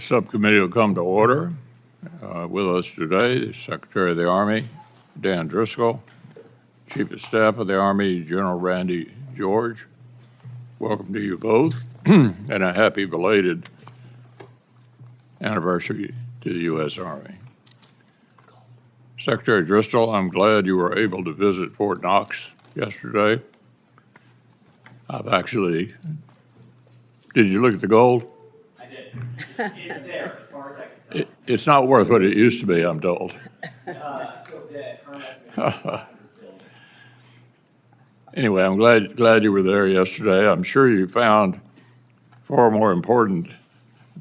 The subcommittee will come to order. With us today is Secretary of the Army, Dan Driscoll, Chief of Staff of the Army, General Randy George. Welcome to you both, and a happy belated anniversary to the U.S. Army. Secretary Driscoll, I'm glad you were able to visit Fort Knox yesterday. Did you look at the gold? I did. It's there, as far as I can tell. It's not worth what it used to be, I'm told. So the current estimate is $500 billion. Anyway, I'm glad you were there yesterday. I'm sure you found far more important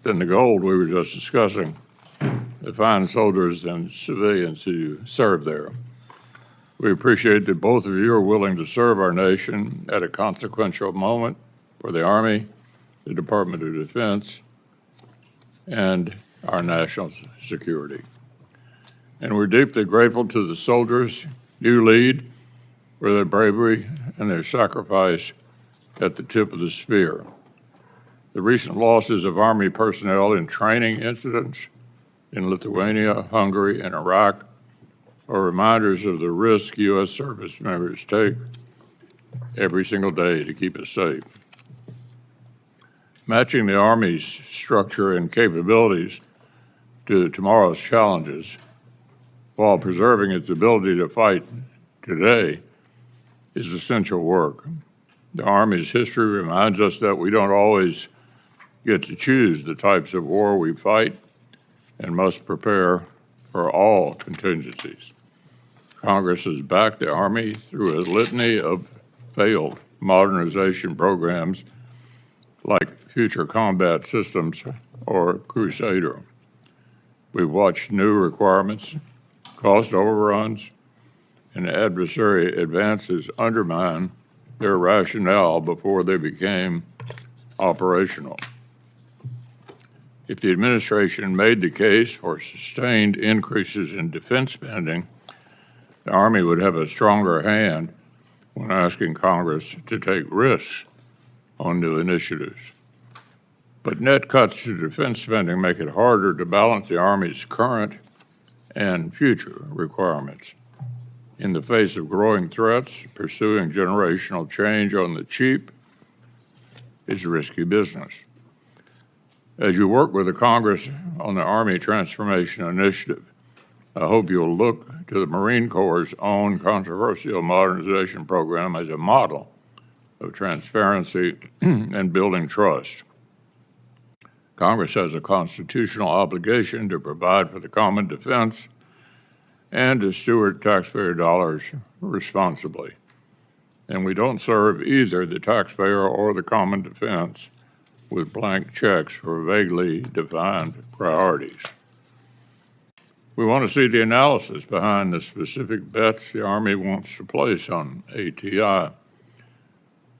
than the gold we were just discussing, the fine soldiers and civilians who serve there. We appreciate that both of you are willing to serve our nation at a consequential moment for the Army, the Department of Defense, and our national security. And we're deeply grateful to the soldiers you lead for their bravery and their sacrifice at the tip of the spear. The recent losses of Army personnel in training incidents in Lithuania, Hungary, and Iraq are reminders of the risk U.S. service members take every single day to keep us safe. Matching the Army's structure and capabilities to tomorrow's challenges while preserving its ability to fight today is essential work. The Army's history reminds us that we don't always get to choose the types of war we fight and must prepare for all contingencies. Congress has backed the Army through a litany of failed modernization programs like Future Combat Systems or Crusader. We've watched new requirements, cost overruns, and adversary advances undermine their rationale before they became operational. If the administration made the case for sustained increases in defense spending, the Army would have a stronger hand when asking Congress to take risks on new initiatives. But net cuts to defense spending make it harder to balance the Army's current and future requirements. In the face of growing threats, pursuing generational change on the cheap is risky business. As you work with the Congress on the Army Transformation Initiative, I hope you'll look to the Marine Corps' own controversial modernization program as a model of transparency and building trust. Congress has a constitutional obligation to provide for the common defense and to steward taxpayer dollars responsibly. And we don't serve either the taxpayer or the common defense with blank checks for vaguely defined priorities. We want to see the analysis behind the specific bets the Army wants to place on ATI.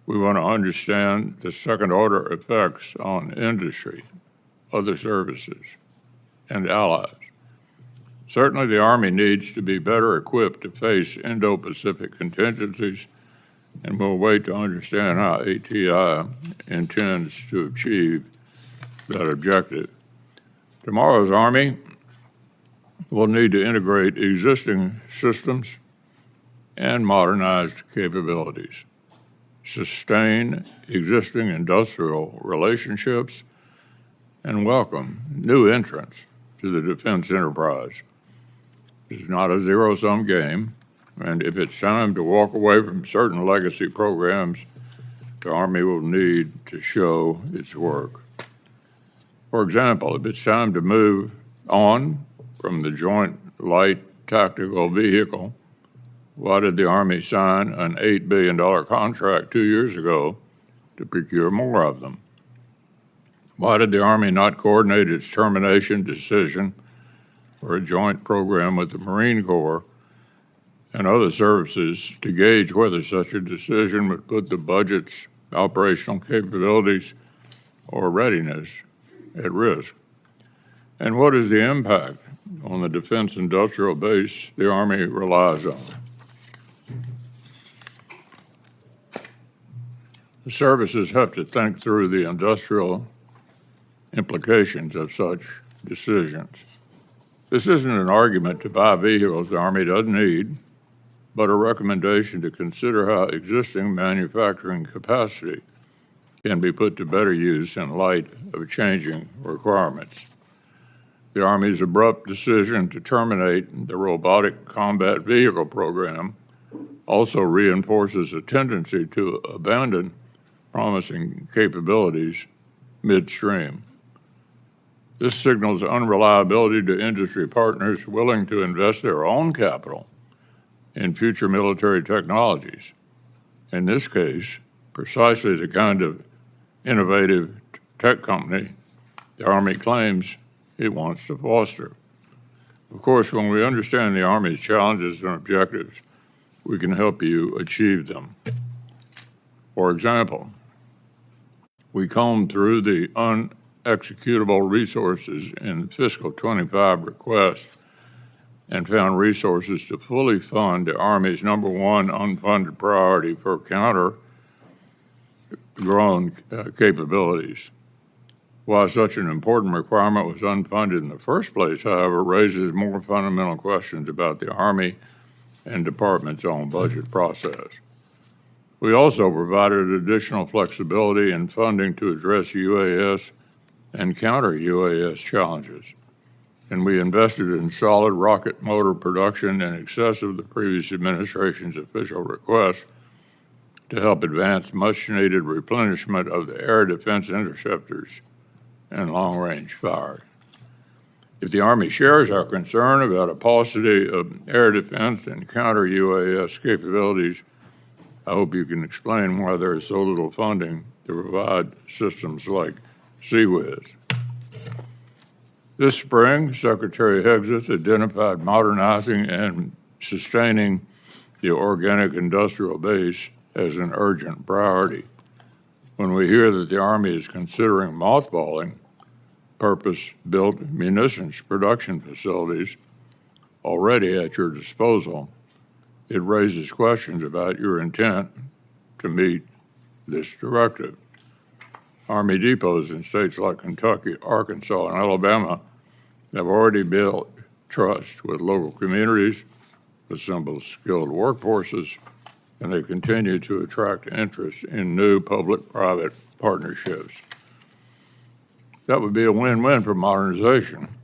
We want to understand the second-order effects on industry, other services, and allies. Certainly, the Army needs to be better equipped to face Indo-Pacific contingencies, and we'll wait to understand how ATI intends to achieve that objective. Tomorrow's Army will need to integrate existing systems and modernized capabilities, sustain existing industrial relationships, and welcome new entrants to the defense enterprise. This is not a zero-sum game, and if it's time to walk away from certain legacy programs, the Army will need to show its work. For example, if it's time to move on from the Joint Light Tactical Vehicle, why did the Army sign an $8 billion contract 2 years ago to procure more of them? Why did the Army not coordinate its termination decision for a joint program with the Marine Corps and other services to gauge whether such a decision would put the budget's operational capabilities or readiness at risk? And what is the impact on the defense industrial base the Army relies on? The services have to think through the industrial implications of such decisions. This isn't an argument to buy vehicles the Army doesn't need, but a recommendation to consider how existing manufacturing capacity can be put to better use in light of changing requirements. The Army's abrupt decision to terminate the Robotic Combat Vehicle program also reinforces a tendency to abandon promising capabilities midstream. This signals unreliability to industry partners willing to invest their own capital in future military technologies. In this case, precisely the kind of innovative tech company the Army claims it wants to foster. Of course, when we understand the Army's challenges and objectives, we can help you achieve them. For example, we combed through the unexecutable resources in fiscal 25 request and found resources to fully fund the Army's #1 unfunded priority for counter-drone capabilities. Why such an important requirement was unfunded in the first place, however, raises more fundamental questions about the Army and Department's own budget process. We also provided additional flexibility in funding to address UAS and counter-UAS challenges, and we invested in solid rocket motor production in excess of the previous administration's official request to help advance much-needed replenishment of the air defense interceptors and long-range fire. If the Army shares our concern about a paucity of air defense and counter-UAS capabilities, I hope you can explain why there is so little funding to provide systems like CWIS. This spring, Secretary Hegseth identified modernizing and sustaining the organic industrial base as an urgent priority. When we hear that the Army is considering mothballing purpose-built munitions production facilities already at your disposal, it raises questions about your intent to meet this directive. Army depots in states like Kentucky, Arkansas, and Alabama have already built trust with local communities, assembled skilled workforces, and they continue to attract interest in new public-private partnerships. That would be a win-win for modernization.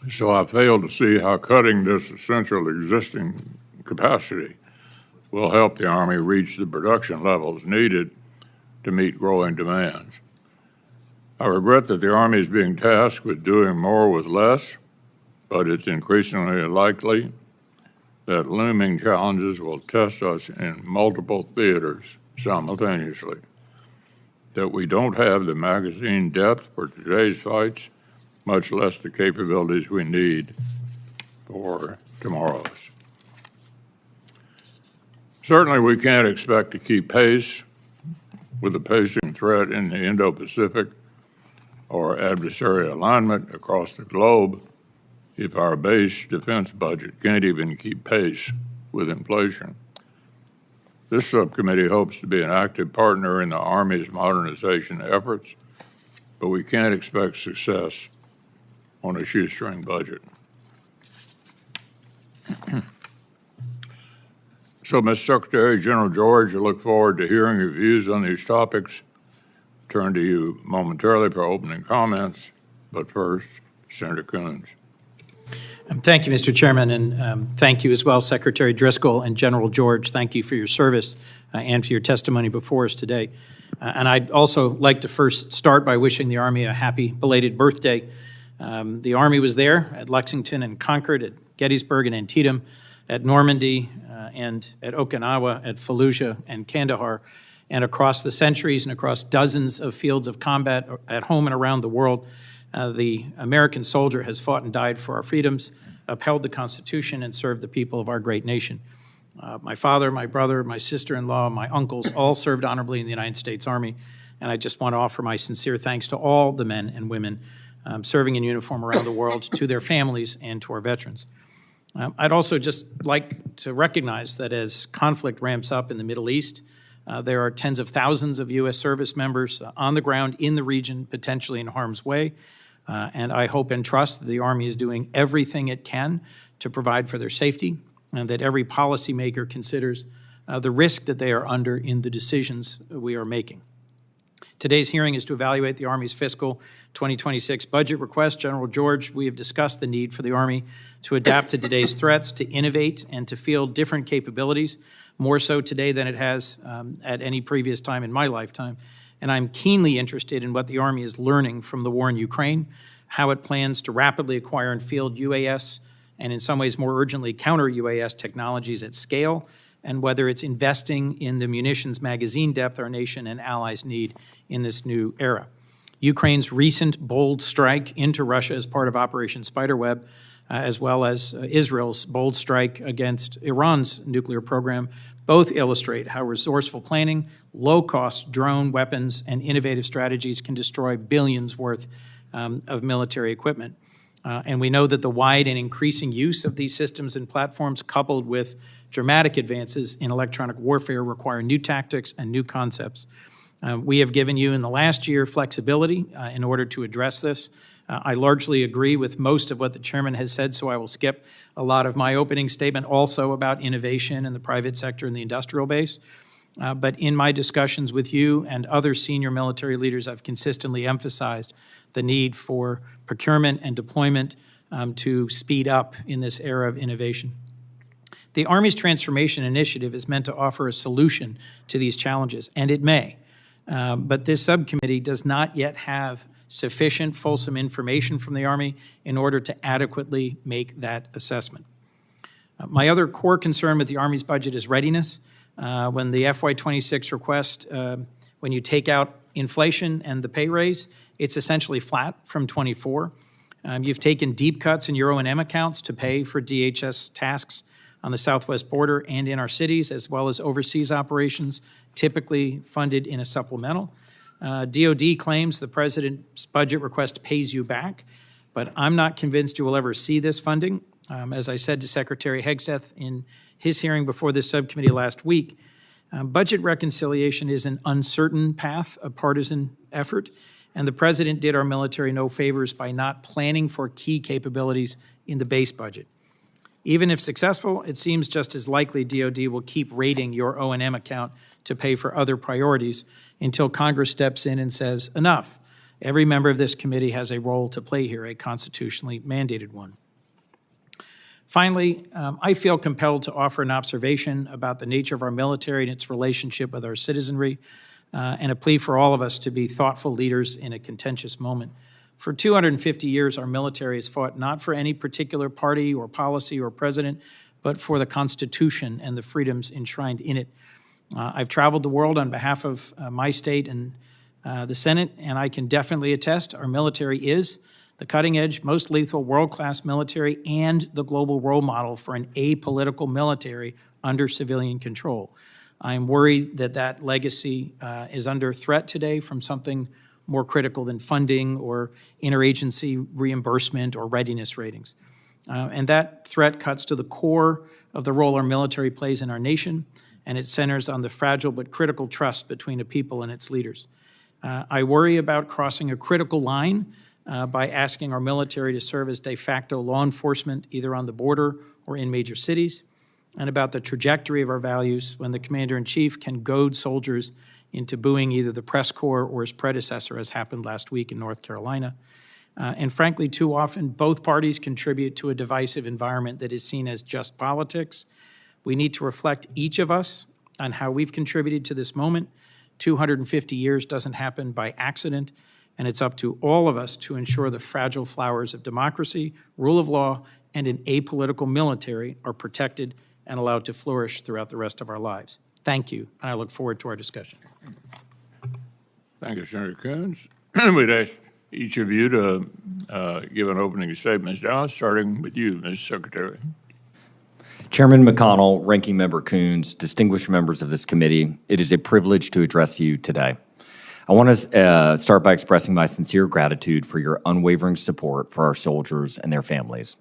So I fail to see how cutting this essential existing capacity will help the Army reach the production levels needed to meet growing demands. I regret that the Army is being tasked with doing more with less, but it's increasingly likely that looming challenges will test us in multiple theaters simultaneously, that we don't have the magazine depth for today's fights, much less the capabilities we need for tomorrow's. Certainly, we can't expect to keep pace with the pacing threat in the Indo-Pacific or adversary alignment across the globe if our base defense budget can't even keep pace with inflation. This subcommittee hopes to be an active partner in the Army's modernization efforts, but we can't expect success on a shoestring budget. So, Mr. Secretary, General George, I look forward to hearing your views on these topics. Turn to you momentarily for opening comments, but first, Senator Coons. Thank you, Mr. Chairman, and thank you as well, Secretary Driscoll and General George. Thank you for your service and for your testimony before us today. And I'd also like to first start by wishing the Army a happy belated birthday. The Army was there at Lexington and Concord, at Gettysburg and Antietam, at Normandy and at Okinawa, at Fallujah and Kandahar, and across the centuries and across dozens of fields of combat at home and around the world. The American soldier has fought and died for our freedoms, upheld the Constitution, and served the people of our great nation. My father, my brother, my sister-in-law, my uncles all served honorably in the United States Army, and I just want to offer my sincere thanks to all the men and women serving in uniform around the world, to their families, and to our veterans. I'd also just like to recognize that as conflict ramps up in the Middle East, There are tens of thousands of U.S. service members on the ground in the region, potentially in harm's way. And I hope and trust that the Army is doing everything it can to provide for their safety, and that every policymaker considers the risk that they are under in the decisions we are making. Today's hearing is to evaluate the Army's fiscal 2026 budget request. General George, we have discussed the need for the Army to adapt to today's threats, to innovate, and to field different capabilities, more so today than it has at any previous time in my lifetime. And I'm keenly interested in what the Army is learning from the war in Ukraine, how it plans to rapidly acquire and field UAS, and in some ways more urgently counter-UAS technologies at scale, and whether it's investing in the munitions magazine depth our nation and allies need in this new era. Ukraine's recent bold strike into Russia as part of Operation Spiderweb, as well as Israel's bold strike against Iran's nuclear program, both illustrate how resourceful planning, low-cost drone weapons, and innovative strategies can destroy billions worth of military equipment. And we know that the wide and increasing use of these systems and platforms, coupled with dramatic advances in electronic warfare, require new tactics and new concepts. We have given you in the last year flexibility in order to address this. I largely agree with most of what the chairman has said, so I will skip a lot of my opening statement also about innovation in the private sector and the industrial base. But in my discussions with you and other senior military leaders, I've consistently emphasized the need for procurement and deployment to speed up in this era of innovation. The Army's Transformation Initiative is meant to offer a solution to these challenges, and it may. But this subcommittee does not yet have sufficient fulsome information from the Army in order to adequately make that assessment. My other core concern with the Army's budget is readiness. When the FY26 request, when you take out inflation and the pay raise, it's essentially flat from 24. You've taken deep cuts in your O&M accounts to pay for DHS tasks on the southwest border and in our cities, as well as overseas operations, typically funded in a supplemental. DOD claims the president's budget request pays you back, but I'm not convinced you will ever see this funding. As I said to Secretary Hegseth in his hearing before this subcommittee last week, budget reconciliation is an uncertain path, a partisan effort, and the president did our military no favors by not planning for key capabilities in the base budget. Even if successful, it seems just as likely DOD will keep raiding your O&M account to pay for other priorities until Congress steps in and says, enough. Every member of this committee has a role to play here, a constitutionally mandated one. Finally, I feel compelled to offer an observation about the nature of our military and its relationship with our citizenry, and a plea for all of us to be thoughtful leaders in a contentious moment. For 250 years, our military has fought not for any particular party or policy or president, but for the Constitution and the freedoms enshrined in it. I've traveled the world on behalf of my state and the Senate, and I can definitely attest our military is the cutting-edge, most lethal, world-class military and the global role model for an apolitical military under civilian control. I'm worried that that legacy is under threat today from something more critical than funding or interagency reimbursement or readiness ratings. And that threat cuts to the core of the role our military plays in our nation, and it centers on the fragile but critical trust between a people and its leaders. I worry about crossing a critical line by asking our military to serve as de facto law enforcement either on the border or in major cities, and about the trajectory of our values when the commander-in-chief can goad soldiers into booing either the press corps or his predecessor, as happened last week in North Carolina. And frankly, too often, both parties contribute to a divisive environment that is seen as just politics. We need to reflect, each of us, on how we've contributed to this moment. 250 years doesn't happen by accident, and it's up to all of us to ensure the fragile flowers of democracy, rule of law, and an apolitical military are protected and allowed to flourish throughout the rest of our lives. Thank you, and I look forward to our discussion. Thank you, Senator Coons. We'd ask each of you to give an opening statement now, starting with you, Ms. Secretary. Chairman McConnell, Ranking Member Coons, distinguished members of this committee, it is a privilege to address you today. I want to start by expressing my sincere gratitude for your unwavering support for our soldiers and their families.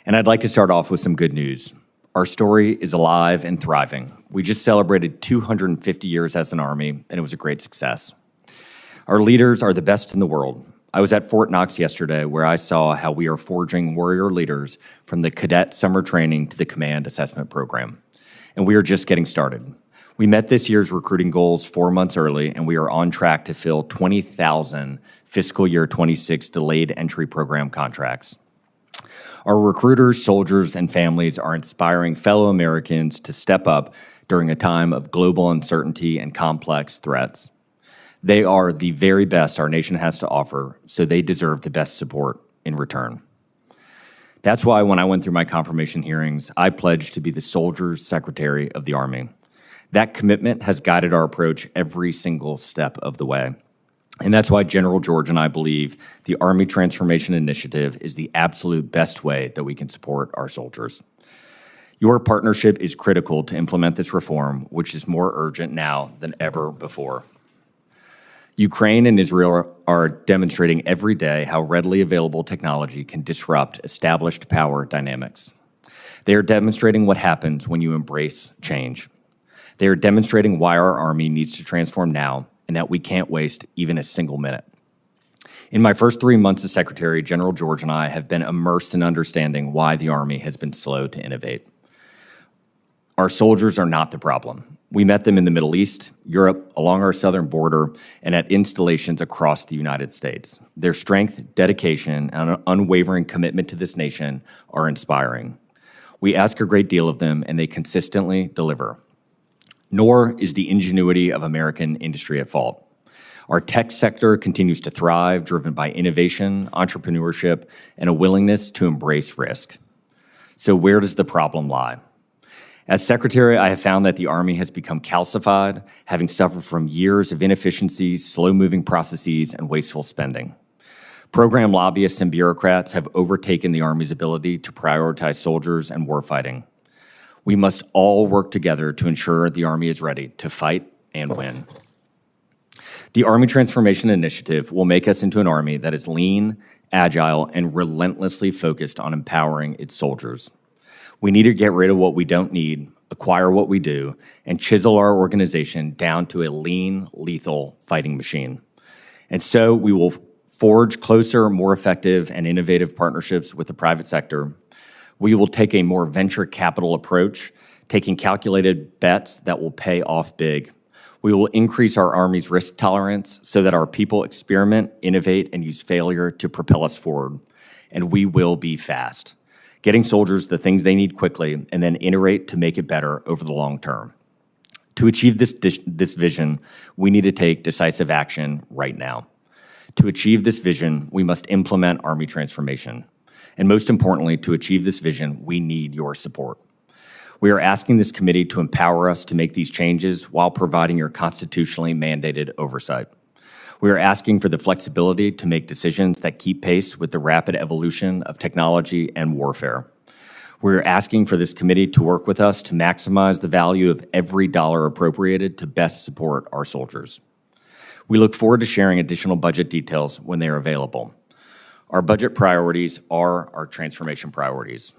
And I'd like to start off with some good news. Our story is alive and thriving. We just celebrated 250 years as an Army, and it was a great success. Our leaders are the best in the world. I was at Fort Knox yesterday, where I saw how we are forging warrior leaders from the cadet summer training to the command assessment program. And we are just getting started. We met this year's recruiting goals 4 months early, and we are on track to fill 20,000 fiscal year 26 delayed entry program contracts. Our recruiters, soldiers, and families are inspiring fellow Americans to step up during a time of global uncertainty and complex threats. They are the very best our nation has to offer, so they deserve the best support in return. That's why when I went through my confirmation hearings, I pledged to be the Soldier's Secretary of the Army. That commitment has guided our approach every single step of the way. And that's why General George and I believe the Army Transformation Initiative is the absolute best way that we can support our soldiers. Your partnership is critical to implement this reform, which is more urgent now than ever before. Ukraine and Israel are demonstrating every day how readily available technology can disrupt established power dynamics. They are demonstrating what happens when you embrace change. They are demonstrating why our Army needs to transform now and that we can't waste even a single minute. In my first 3 months as Secretary, General George and I have been immersed in understanding why the Army has been slow to innovate. Our soldiers are not the problem. We met them in the Middle East, Europe, along our southern border, and at installations across the United States. Their strength, dedication, and an unwavering commitment to this nation are inspiring. We ask a great deal of them, and they consistently deliver. Nor is the ingenuity of American industry at fault. Our tech sector continues to thrive, driven by innovation, entrepreneurship, and a willingness to embrace risk. So where does the problem lie? As Secretary, I have found that the Army has become calcified, having suffered from years of inefficiencies, slow-moving processes, and wasteful spending. Program lobbyists and bureaucrats have overtaken the Army's ability to prioritize soldiers and warfighting. We must all work together to ensure the Army is ready to fight and win. The Army Transformation Initiative will make us into an Army that is lean, agile, and relentlessly focused on empowering its soldiers. We need to get rid of what we don't need, acquire what we do, and chisel our organization down to a lean, lethal fighting machine. And so we will forge closer, more effective, and innovative partnerships with the private sector. We will take a more venture capital approach, taking calculated bets that will pay off big. We will increase our Army's risk tolerance so that our people experiment, innovate, and use failure to propel us forward. And we will be fast, getting soldiers the things they need quickly and then iterate to make it better over the long term. To achieve this vision, we need to take decisive action right now. To achieve this vision, we must implement Army transformation. And most importantly, to achieve this vision, we need your support. We are asking this committee to empower us to make these changes while providing your constitutionally mandated oversight. We are asking for the flexibility to make decisions that keep pace with the rapid evolution of technology and warfare. We are asking for this committee to work with us to maximize the value of every dollar appropriated to best support our soldiers. We look forward to sharing additional budget details when they are available. Our budget priorities are our transformation priorities.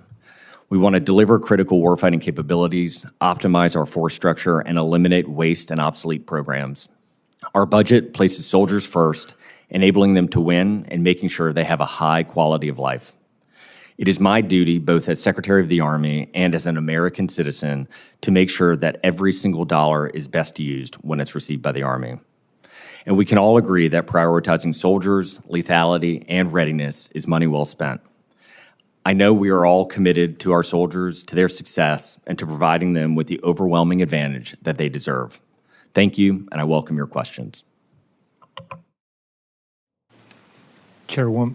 We want to deliver critical warfighting capabilities, optimize our force structure, and eliminate waste and obsolete programs. Our budget places soldiers first, enabling them to win and making sure they have a high quality of life. It is my duty, both as Secretary of the Army and as an American citizen, to make sure that every single dollar is best used when it's received by the Army. And we can all agree that prioritizing soldiers, lethality, and readiness is money well spent. I know we are all committed to our soldiers, to their success, and to providing them with the overwhelming advantage that they deserve. Thank you, and I welcome your questions. Chairwoman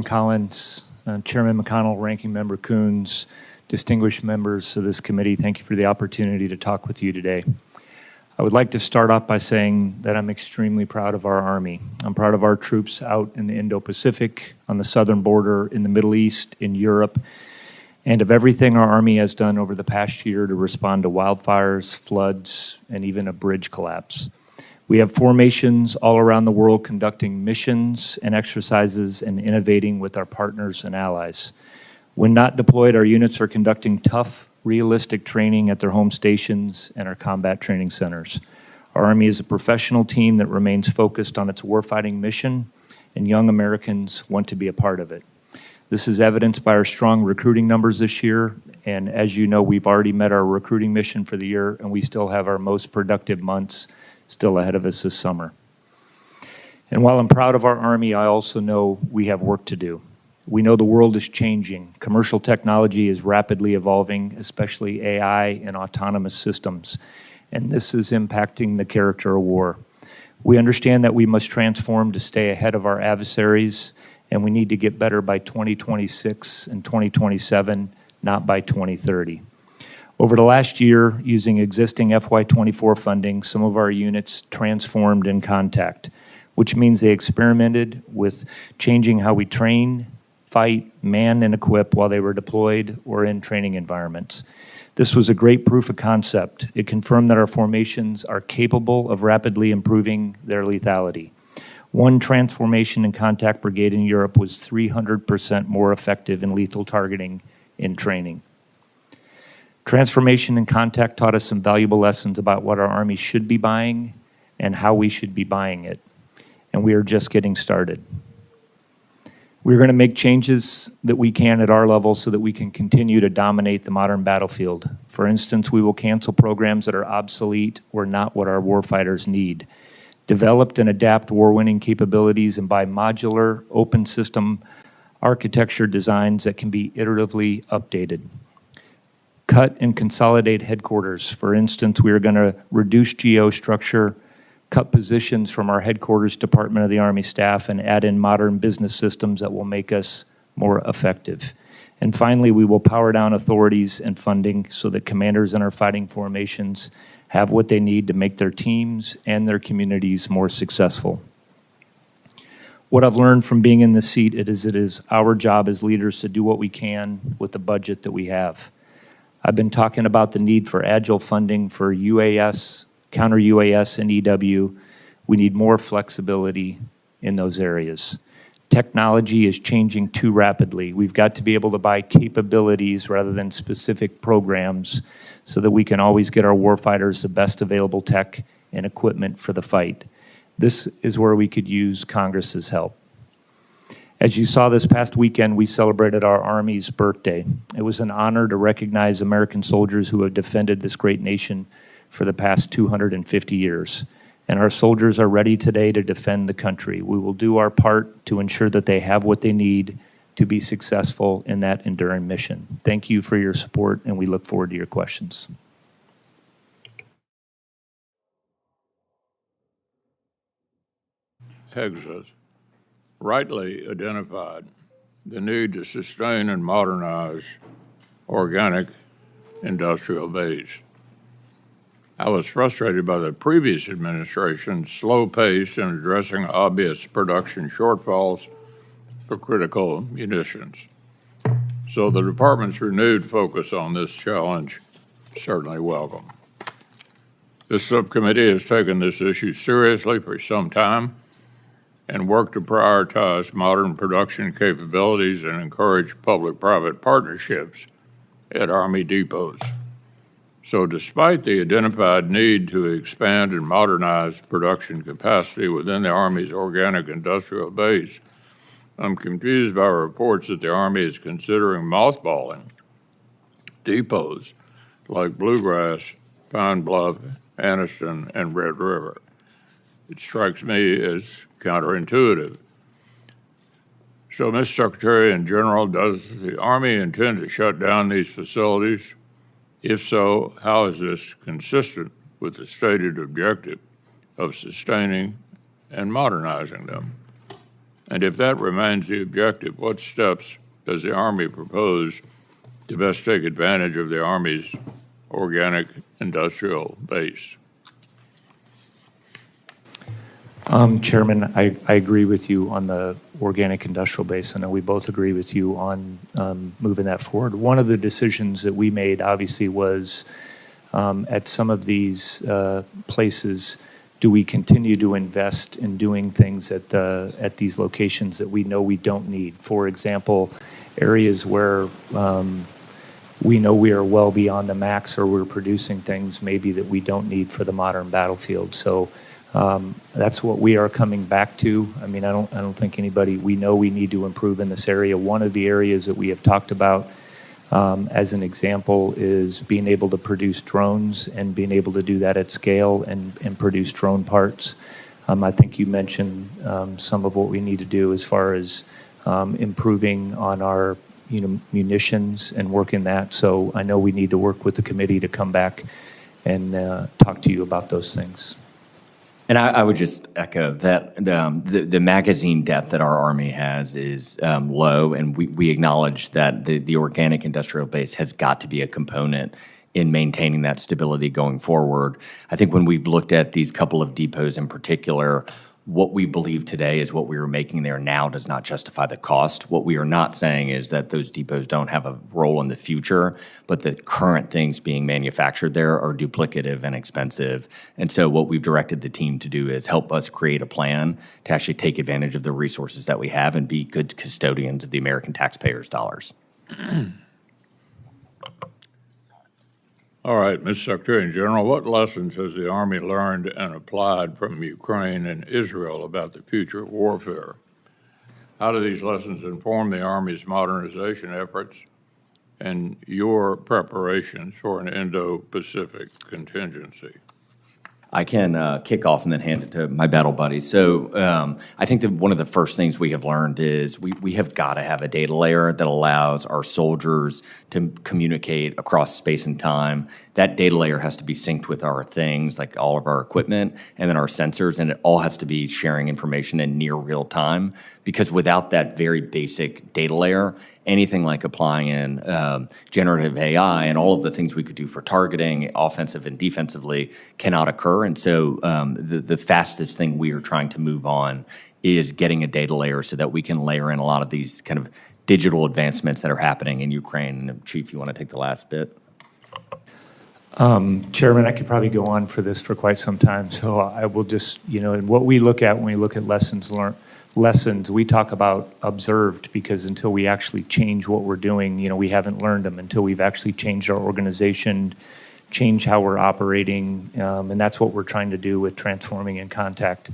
Collins, Chairman McConnell, Ranking Member Coons, distinguished members of this committee, thank you for the opportunity to talk with you today. I would like to start off by saying that I'm extremely proud of our Army. I'm proud of our troops out in the Indo-Pacific, on the southern border, in the Middle East, in Europe, and of everything our Army has done over the past year to respond to wildfires, floods, and even a bridge collapse. We have formations all around the world conducting missions and exercises and innovating with our partners and allies. When not deployed, our units are conducting tough realistic training at their home stations and our combat training centers. Our Army is a professional team that remains focused on its warfighting mission, and young Americans want to be a part of it. This is evidenced by our strong recruiting numbers this year, and as you know, we've already met our recruiting mission for the year, and we still have our most productive months still ahead of us this summer. And while I'm proud of our Army, I also know we have work to do. We know the world is changing. Commercial technology is rapidly evolving, especially AI and autonomous systems, and this is impacting the character of war. We understand that we must transform to stay ahead of our adversaries, and we need to get better by 2026 and 2027, not by 2030. Over the last year, using existing FY24 funding, some of our units transformed in contact, which means they experimented with changing how we train, fight, man, and equip while they were deployed or in training environments. This was a great proof of concept. It confirmed that our formations are capable of rapidly improving their lethality. One transformation in contact brigade in Europe was 300% more effective in lethal targeting in training. Transformation in contact taught us some valuable lessons about what our Army should be buying and how we should be buying it. And we are just getting started. We're going to make changes that we can at our level so that we can continue to dominate the modern battlefield. For instance, we will cancel programs that are obsolete or not what our warfighters need. Developed and adapt war-winning capabilities and buy modular, open system architecture designs that can be iteratively updated. Cut and consolidate headquarters. For instance, we are going to reduce GO structure, cut positions from our headquarters department of the Army staff, and add in modern business systems that will make us more effective. And finally, we will power down authorities and funding so that commanders in our fighting formations have what they need to make their teams and their communities more successful. What I've learned from being in this seat is it is our job as leaders to do what we can with the budget that we have. I've been talking about the need for agile funding for UAS, counter-UAS, and EW. We need more flexibility in those areas. Technology is changing too rapidly. We've got to be able to buy capabilities rather than specific programs so that we can always get our warfighters the best available tech and equipment for the fight. This is where we could use Congress's help. As you saw this past weekend, we celebrated our Army's birthday. It was an honor to recognize American soldiers who have defended this great nation for the past 250 years. And our soldiers are ready today to defend the country. We will do our part to ensure that they have what they need to be successful in that enduring mission. Thank you for your support, and we look forward to your questions. Hegseth rightly identified the need to sustain and modernize organic industrial base. I was frustrated by the previous administration's slow pace in addressing obvious production shortfalls for critical munitions. So the department's renewed focus on this challenge is certainly welcome. This subcommittee has taken this issue seriously for some time and worked to prioritize modern production capabilities and encourage public-private partnerships at Army depots. So despite the identified need to expand and modernize production capacity within the Army's organic industrial base, I'm confused by reports that the Army is considering mothballing depots like Bluegrass, Pine Bluff, Anniston, and Red River. It strikes me as counterintuitive. So, Mr. Secretary and General, does the Army intend to shut down these facilities? If so, how is this consistent with the stated objective of sustaining and modernizing them? And if that remains the objective, what steps does the Army propose to best take advantage of the Army's organic industrial base? Chairman, I agree with you on the organic industrial base. I know we both agree with you on moving that forward. One of the decisions that we made, obviously, was at some of these places, do we continue to invest in doing things at these locations that we know we don't need? For example, areas where we know we are well beyond the max, or we're producing things maybe that we don't need for the modern battlefield. So that's what we are coming back to. I mean, I don't think anybody, we know we need to improve in this area. One of the areas that we have talked about as an example is being able to produce drones and being able to do that at scale and produce drone parts. I think you mentioned some of what we need to do as far as improving on our munitions and working that. So I know we need to work with the committee to come back and talk to you about those things. And I would just echo that the magazine depth that our Army has is low, and we acknowledge that the organic industrial base has got to be a component in maintaining that stability going forward. I think when we've looked at these couple of depots in particular, what we believe today is what we are making there now does not justify the cost. What we are not saying is that those depots don't have a role in the future, but the current things being manufactured there are duplicative and expensive. And so what we've directed the team to do is help us create a plan to actually take advantage of the resources that we have and be good custodians of the American taxpayers' dollars. All right, Mr. Secretary General, what lessons has the Army learned and applied from Ukraine and Israel about the future of warfare? How do these lessons inform the Army's modernization efforts and your preparations for an Indo-Pacific contingency? I can kick off and then hand it to my battle buddy. So I think that one of the first things we have learned is we have got to have a data layer that allows our soldiers to communicate across space and time. That data layer has to be synced with our things, like all of our equipment, and then our sensors, and it all has to be sharing information in near real time, because without that very basic data layer, anything like applying in generative AI and all of the things we could do for targeting, offensive and defensively, cannot occur. And so the fastest thing we are trying to move on is getting a data layer so that we can layer in a lot of these kind of digital advancements that are happening in Ukraine. And Chief, you want to take the last bit? Chairman, I could probably go on for this for quite some time, so I will just, and what we look at when we look at lessons learned, we talk about observed, because until we actually change what we're doing, we haven't learned them until we've actually changed our organization, change how we're operating, and that's what we're trying to do with transforming in contact.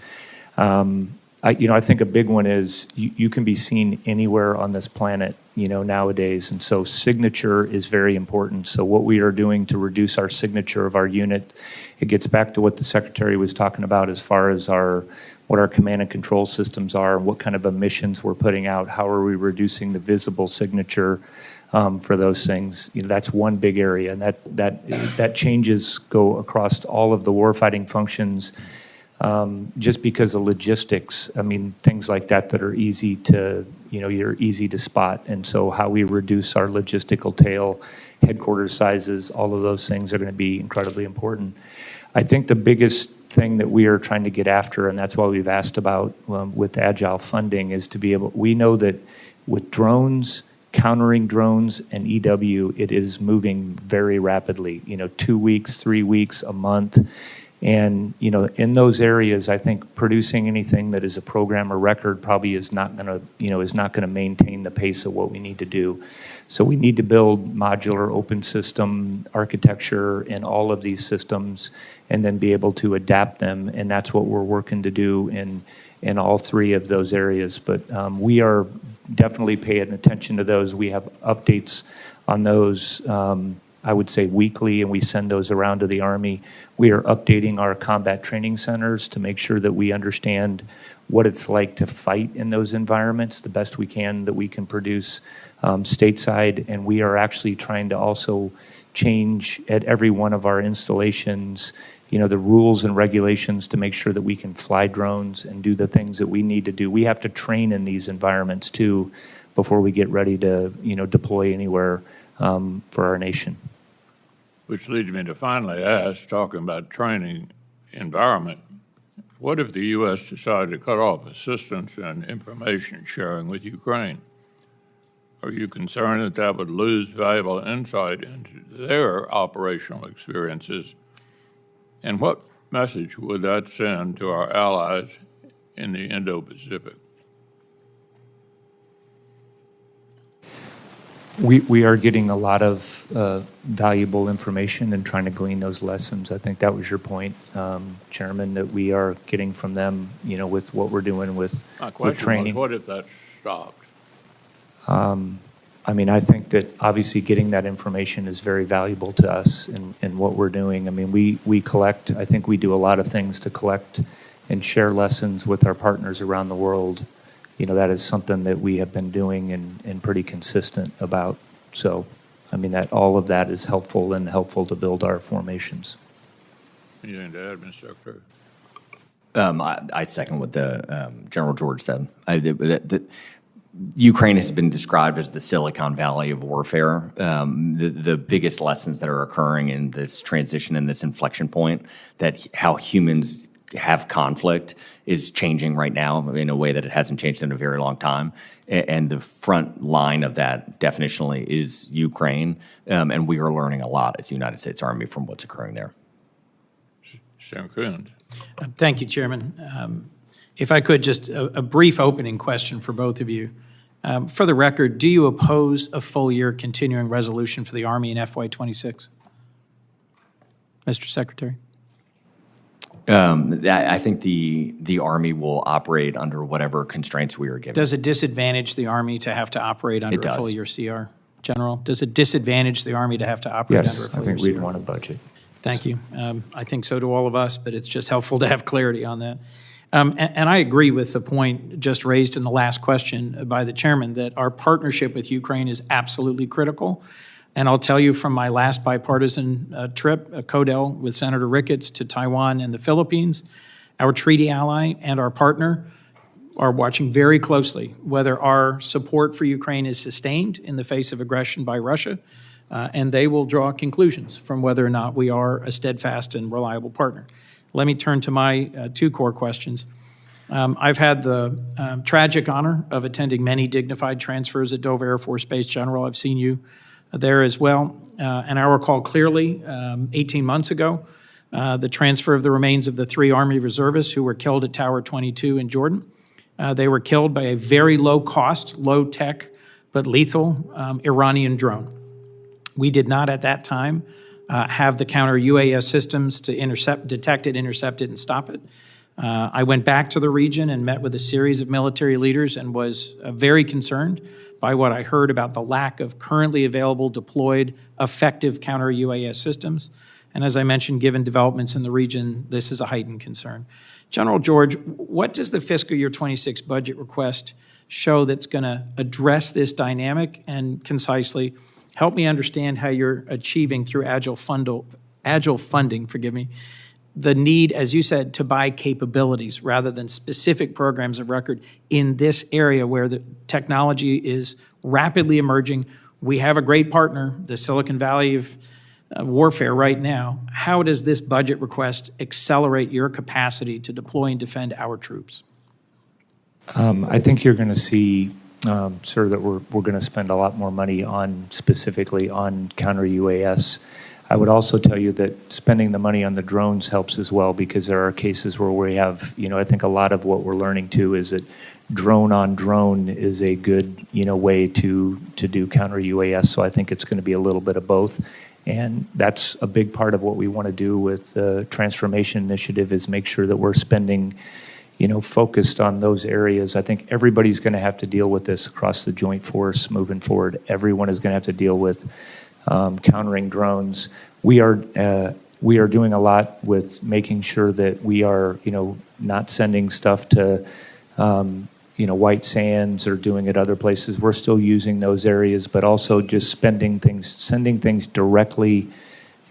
I think a big one is you can be seen anywhere on this planet, nowadays, and so signature is very important. So what we are doing to reduce our signature of our unit, it gets back to what the Secretary was talking about as far as what our command and control systems are, what kind of emissions we're putting out, how are we reducing the visible signature for those things. That's one big area, and that changes go across all of the warfighting functions. Just because of logistics, things like that are easy to, you're easy to spot. And so how we reduce our logistical tail, headquarters sizes, all of those things are going to be incredibly important. I think the biggest thing that we are trying to get after, and that's why we've asked about with Agile funding, is to be able, we know that with drones, countering drones and EW, it is moving very rapidly, 2 weeks, 3 weeks, a month. And, in those areas, I think producing anything that is a program or record probably is not going to maintain the pace of what we need to do. So we need to build modular open system architecture in all of these systems and then be able to adapt them. And that's what we're working to do in all three of those areas. But we are definitely paying attention to those. We have updates on those, I would say weekly, and we send those around to the Army. We are updating our combat training centers to make sure that we understand what it's like to fight in those environments the best we can, that we can produce stateside. And we are actually trying to also change at every one of our installations, the rules and regulations to make sure that we can fly drones and do the things that we need to do. We have to train in these environments too before we get ready to, deploy anywhere for our nation. Which leads me to finally ask, talking about training environment, what if the U.S. decided to cut off assistance and information sharing with Ukraine? Are you concerned that that would lose valuable insight into their operational experiences? And what message would that send to our allies in the Indo-Pacific? We are getting a lot of valuable information and trying to glean those lessons. I think that was your point, Chairman, that we are getting from them, with what we're doing with My question was, training. what if that stopped? I think that obviously getting that information is very valuable to us in what we're doing. We collect, I think we do a lot of things to collect and share lessons with our partners around the world. That is something that we have been doing and pretty consistent about. So, that all of that is helpful to build our formations. Anything to add, Mr. Secretary? I second what the General George said. Ukraine has been described as the Silicon Valley of warfare. The biggest lessons that are occurring in this transition and this inflection point, that how humans have conflict is changing right now in a way that it hasn't changed in a very long time. And the front line of that definitionally is Ukraine. And we are learning a lot as the United States Army from what's occurring there. Senator Coons. Thank you, Chairman. If I could, just a brief opening question for both of you. For the record, do you oppose a full-year continuing resolution for the Army in FY26? Mr. Secretary? I think the Army will operate under whatever constraints we are given. Does it disadvantage the Army to have to operate under a full-year CR? General, does it disadvantage the Army to have to operate under a Yes, I full-year think we'd CR? want a budget. Thank you. I think so do all of us, but it's just helpful to have clarity on that. And I agree with the point just raised in the last question by the chairman that our partnership with Ukraine is absolutely critical. And I'll tell you from my last bipartisan trip, CODEL, with Senator Ricketts to Taiwan and the Philippines, our treaty ally and our partner are watching very closely whether our support for Ukraine is sustained in the face of aggression by Russia, and they will draw conclusions from whether or not we are a steadfast and reliable partner. Let me turn to my two core questions. I've had the tragic honor of attending many dignified transfers at Dover Air Force Base. General, I've seen you there as well. And I recall clearly 18 months ago, the transfer of the remains of the 3 Army reservists who were killed at Tower 22 in Jordan. They were killed by a very low-cost, low-tech, but lethal Iranian drone. We did not at that time have the counter-UAS systems to detect it, intercept it, and stop it. I went back to the region and met with a series of military leaders and was very concerned by what I heard about the lack of currently available, deployed, effective counter-UAS systems. And as I mentioned, given developments in the region, this is a heightened concern. General George, what does the fiscal year 26 budget request show that's going to address this dynamic and concisely help me understand how you're achieving through agile funding, the need, as you said, to buy capabilities rather than specific programs of record in this area where the technology is rapidly emerging. We have a great partner, the Silicon Valley of warfare right now. How does this budget request accelerate your capacity to deploy and defend our troops? I think you're going to see, sir, that we're going to spend a lot more money specifically on counter-UAS. I would also tell you that spending the money on the drones helps as well, because there are cases where we have, I think a lot of what we're learning too is that drone on drone is a good, way to do counter UAS. So I think it's going to be a little bit of both. And that's a big part of what we want to do with the transformation initiative, is make sure that we're spending, focused on those areas. I think everybody's going to have to deal with this across the joint force moving forward. Everyone is going to have to deal with countering drones. We are doing a lot with making sure that we are, not sending stuff to, White Sands or doing it other places. We're still using those areas, but also just sending things directly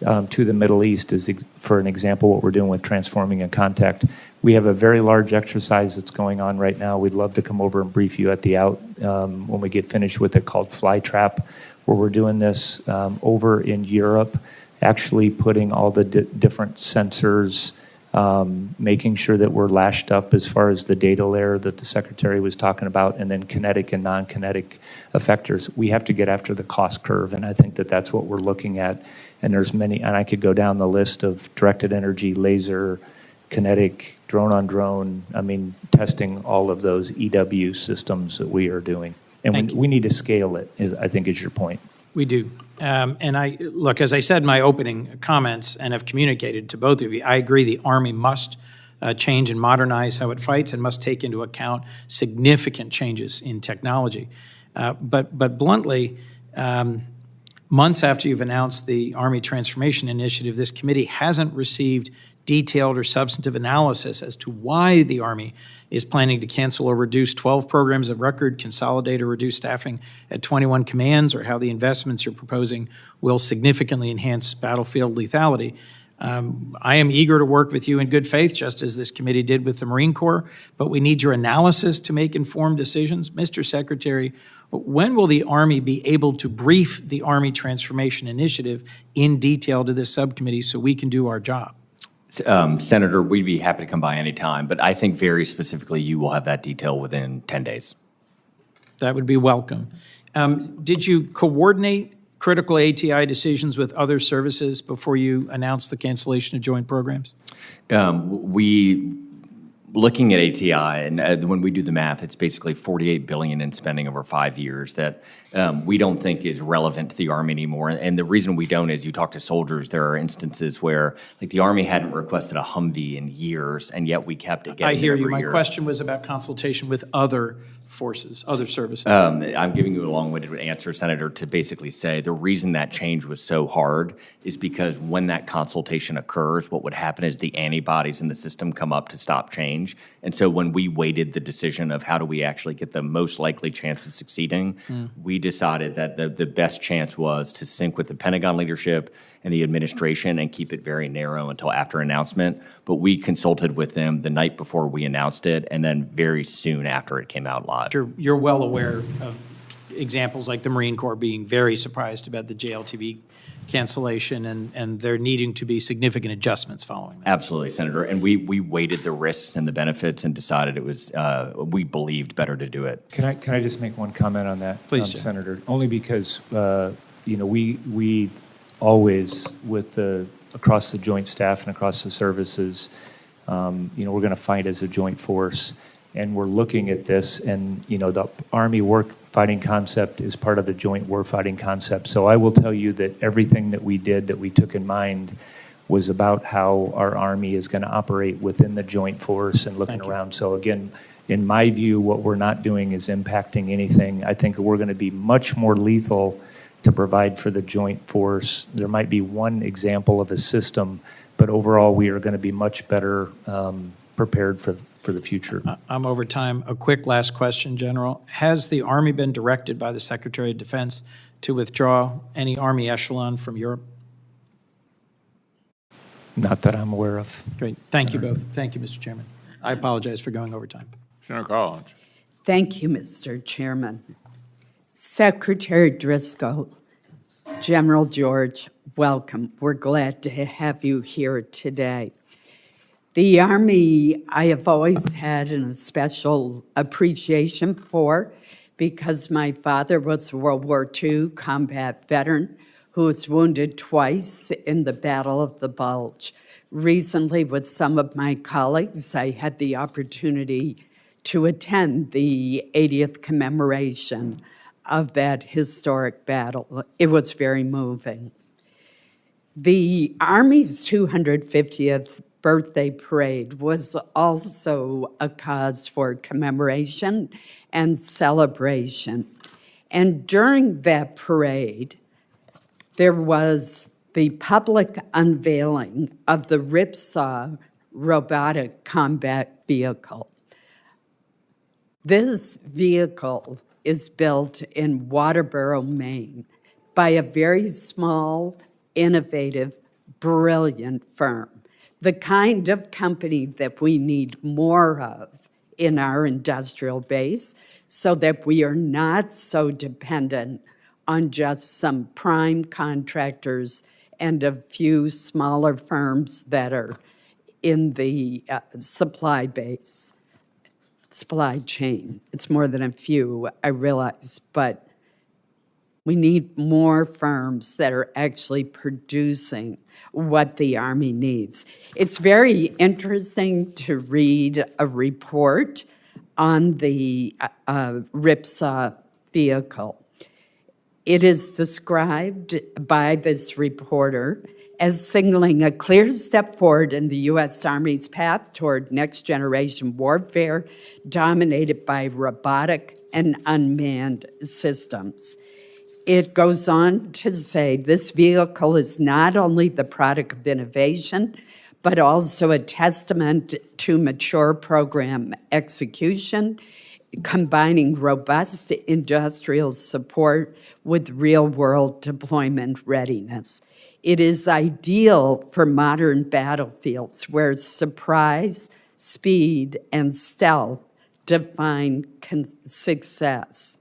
to the Middle East is, for an example, what we're doing with Transforming a Contact. We have a very large exercise that's going on right now. We'd love to come over and brief you at the when we get finished with it, called Flytrap, where we're doing this over in Europe, actually putting all the different sensors, making sure that we're lashed up as far as the data layer that the Secretary was talking about, and then kinetic and non-kinetic effectors. We have to get after the cost curve, and I think that that's what we're looking at. And there's many, and I could go down the list of directed energy, laser, kinetic, drone on drone, testing all of those EW systems that we are doing. And Thank you. we need to scale it, I think is your point. We do. Look, as I said in my opening comments and have communicated to both of you, I agree the Army must change and modernize how it fights and must take into account significant changes in technology. But bluntly, months after you've announced the Army Transformation Initiative, this committee hasn't received detailed or substantive analysis as to why the Army is planning to cancel or reduce 12 programs of record, consolidate or reduce staffing at 21 commands, or how the investments you're proposing will significantly enhance battlefield lethality. I am eager to work with you in good faith, just as this committee did with the Marine Corps, but we need your analysis to make informed decisions. Mr. Secretary, when will the Army be able to brief the Army Transformation Initiative in detail to this subcommittee so we can do our job? Senator, we'd be happy to come by anytime, but I think very specifically you will have that detail within 10 days. That would be welcome. Did you coordinate critical ATI decisions with other services before you announced the cancellation of joint programs? Looking at ATI, and when we do the math, it's basically $48 billion in spending over 5 years that we don't think is relevant to the Army anymore. And the reason we don't is you talk to soldiers, there are instances where like the Army hadn't requested a Humvee in years, and yet we kept it getting I hear every you. My year. question was about consultation with other forces, other services. I'm giving you a long-winded answer, Senator, to basically say the reason that change was so hard is because when that consultation occurs, what would happen is the antibodies in the system come up to stop change. And so when we weighted the decision of how do we actually get the most likely chance of succeeding, we decided that the best chance was to sync with the Pentagon leadership and the administration and keep it very narrow until after announcement. But we consulted with them the night before we announced it and then very soon after it came out live. You're well aware of examples like the Marine Corps being very surprised about the JLTV cancellation and there needing to be significant adjustments following that. Absolutely, Senator. And we weighted the risks and the benefits and decided it was, we believed better to do it. Can I just make one comment on that, Please, Jim. Senator? Only because we always across the joint staff and across the services, we're going to fight as a joint force, and we're looking at this, and the Army work fighting concept is part of the joint war fighting concept. So I will tell you that everything that we did, that we took in mind, was about how our Army is going to operate within the joint force and looking around. So again, in my view, what we're not doing is impacting anything. I think we're going to be much more lethal to provide for the joint force. There might be one example of a system, but overall we are going to be much better prepared for the future. I'm over time. A quick last question, General. Has the Army been directed by the Secretary of Defense to withdraw any Army echelon from Europe? Not that I'm aware of. Great. Thank you both. Thank you, Mr. Chairman. I apologize for going over time. Senator Collins. Thank you, Mr. Chairman. Secretary Driscoll, General George, welcome. We're glad to have you here today. The Army, I have always had a special appreciation for because my father was a World War II combat veteran who was wounded twice in the Battle of the Bulge. Recently, with some of my colleagues, I had the opportunity to attend the 80th commemoration of that historic battle. It was very moving. The Army's 250th birthday parade was also a cause for commemoration and celebration. And during that parade, there was the public unveiling of the Ripsaw robotic combat vehicle. This vehicle is built in Waterboro, Maine, by a very small, innovative, brilliant firm. The kind of company that we need more of in our industrial base so that we are not so dependent on just some prime contractors and a few smaller firms that are in the supply chain. It's more than a few, I realize, but we need more firms that are actually producing what the Army needs. It's very interesting to read a report on the Ripsaw vehicle. It is described by this reporter as signaling a clear step forward in the U.S. Army's path toward next-generation warfare dominated by robotic and unmanned systems. It goes on to say this vehicle is not only the product of innovation, but also a testament to mature program execution, combining robust industrial support with real-world deployment readiness. It is ideal for modern battlefields where surprise, speed, and stealth define success.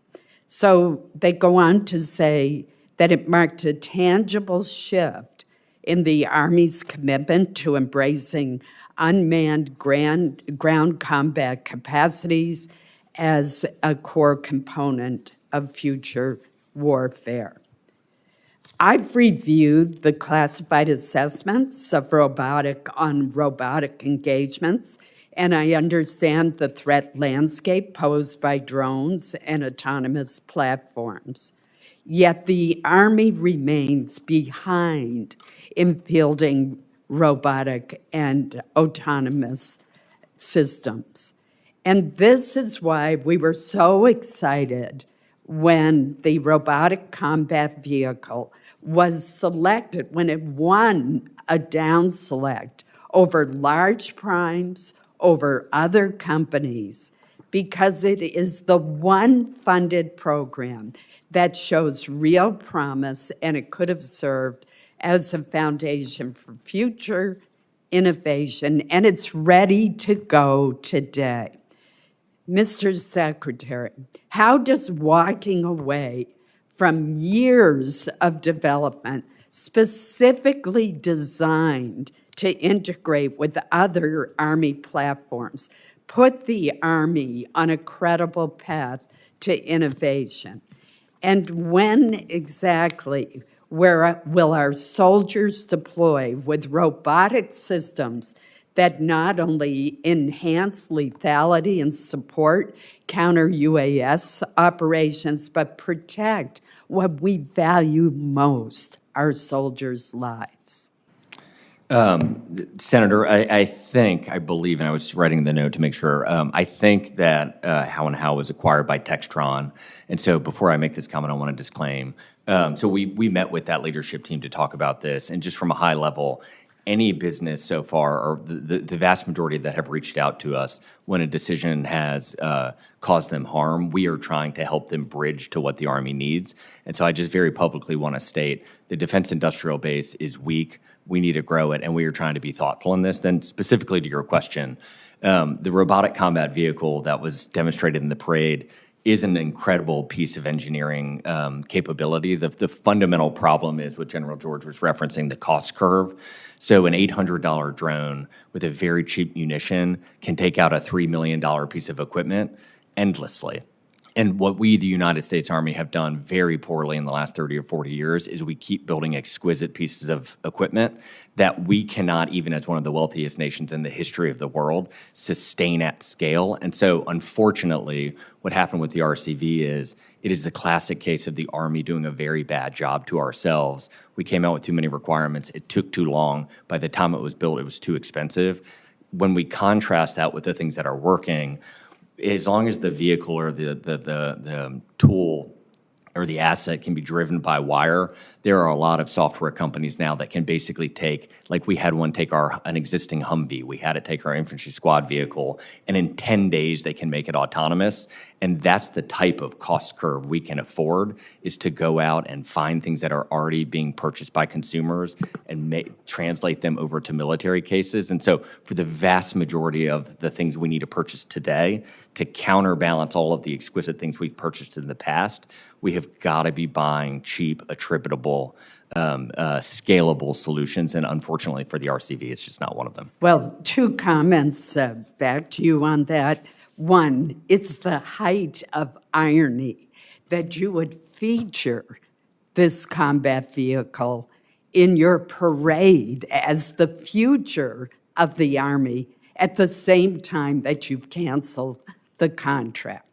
So they go on to say that it marked a tangible shift in the Army's commitment to embracing unmanned ground combat capacities as a core component of future warfare. I've reviewed the classified assessments of robotic engagements, and I understand the threat landscape posed by drones and autonomous platforms. Yet the Army remains behind in fielding robotic and autonomous systems. And this is why we were so excited when the robotic combat vehicle was selected, when it won a down select over large primes, over other companies, because it is the one funded program that shows real promise, and it could have served as a foundation for future innovation, and it's ready to go today. Mr. Secretary, how does walking away from years of development specifically designed to integrate with other Army platforms put the Army on a credible path to innovation? And when exactly will our soldiers deploy with robotic systems that not only enhance lethality and support counter-UAS operations, but protect what we value most, our soldiers' lives? Senator, I believe, and I was writing the note to make sure, I think that How and How was acquired by Textron. And so before I make this comment, I want to disclaim. So we met with that leadership team to talk about this. And just from a high level, any business so far, or the vast majority that have reached out to us when a decision has caused them harm, we are trying to help them bridge to what the Army needs. And so I just very publicly want to state the defense industrial base is weak. We need to grow it, and we are trying to be thoughtful in this. Then specifically to your question, the robotic combat vehicle that was demonstrated in the parade is an incredible piece of engineering capability. The fundamental problem is what General George was referencing, the cost curve. So an $800 drone with a very cheap munition can take out a $3 million piece of equipment endlessly. And what we, the United States Army, have done very poorly in the last 30 or 40 years is we keep building exquisite pieces of equipment that we cannot, even as one of the wealthiest nations in the history of the world, sustain at scale. And so, unfortunately, what happened with the RCV is it is the classic case of the Army doing a very bad job to ourselves. We came out with too many requirements. It took too long. By the time it was built, it was too expensive. When we contrast that with the things that are working, as long as the vehicle or the tool or the asset can be driven by wire, there are a lot of software companies now that can basically take, like we had one take an existing Humvee, we had it take our infantry squad vehicle, and in 10 days they can make it autonomous. And that's the type of cost curve we can afford, is to go out and find things that are already being purchased by consumers and translate them over to military cases. And so for the vast majority of the things we need to purchase today to counterbalance all of the exquisite things we've purchased in the past, we have got to be buying cheap, attributable, scalable solutions. And unfortunately for the RCV, it's just not one of them. Well, two comments back to you on that. One, it's the height of irony that you would feature this combat vehicle in your parade as the future of the Army at the same time that you've canceled the contract.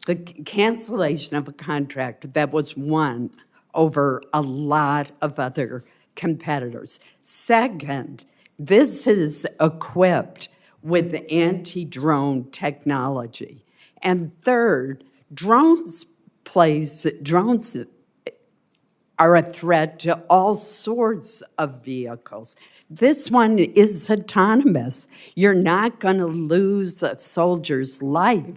the cancellation of a contract that was won over a lot of other competitors. Second, this is equipped with anti-drone technology. And third, drones are a threat to all sorts of vehicles. This one is autonomous. You're not going to lose a soldier's life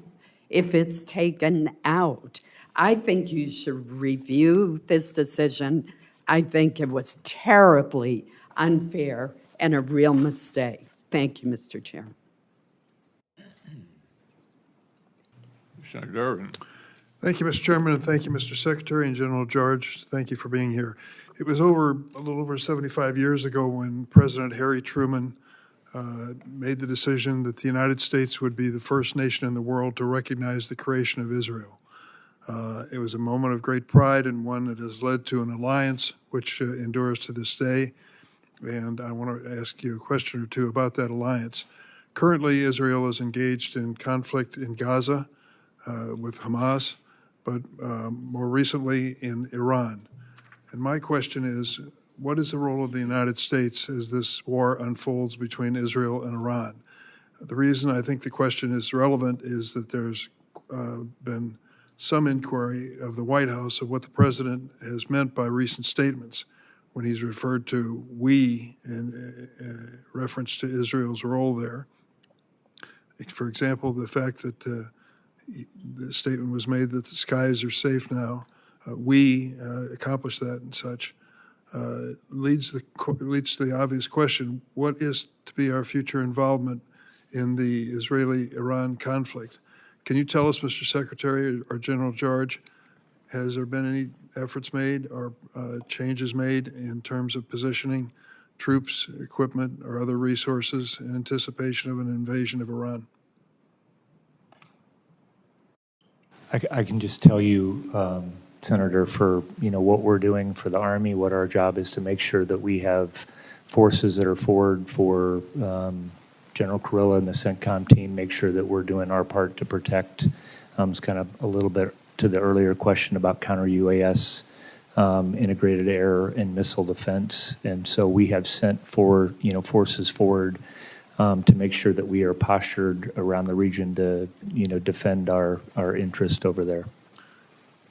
if it's taken out. I think you should review this decision. I think it was terribly unfair and a real mistake. Thank you, Mr. Chairman. Senator Durbin. Thank you, Mr. Chairman, and thank you, Mr. Secretary and General George. Thank you for being here. It was a little over 75 years ago when President Harry Truman made the decision that the United States would be the first nation in the world to recognize the creation of Israel. It was a moment of great pride and one that has led to an alliance which endures to this day. And I want to ask you a question or two about that alliance. Currently, Israel is engaged in conflict in Gaza with Hamas, but more recently in Iran. And my question is, what is the role of the United States as this war unfolds between Israel and Iran? The reason I think the question is relevant is that there's been some inquiry of the White House of what the president has meant by recent statements when he's referred to we in reference to Israel's role there. For example, the fact that the statement was made that the skies are safe now, we accomplished that and such, leads to the obvious question, what is to be our future involvement in the Israeli-Iran conflict? Can you tell us, Mr. Secretary or General George, has there been any efforts made or changes made in terms of positioning troops, equipment, or other resources in anticipation of an invasion of Iran? I can just tell you, Senator, for what we're doing for the Army, what our job is to make sure that we have forces that are forward for General Kurilla and the CENTCOM team, make sure that we're doing our part to protect. It's kind of a little bit to the earlier question about counter-UAS, integrated air and missile defense. And so we have sent forces forward to make sure that we are postured around the region to, defend our interest over there.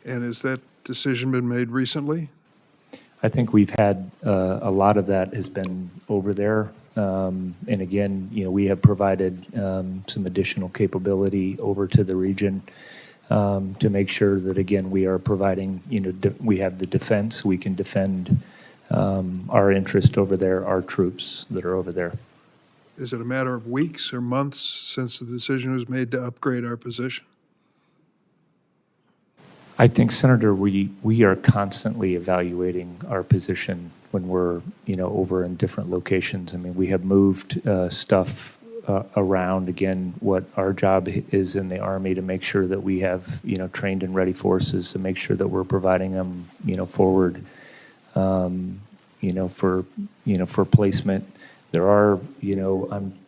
And has that decision been made recently? I think we've had a lot of that has been over there. And again, we have provided some additional capability over to the region to make sure that, again, we are providing, we have the defense, we can defend our interest over there, our troops that are over there. Is it a matter of weeks or months since the decision was made to upgrade our position? I think, Senator, we are constantly evaluating our position when we're, over in different locations. I mean, we have moved stuff around. Again, what our job is in the Army to make sure that we have, trained and ready forces, to make sure that we're providing them, forward, for placement. There are,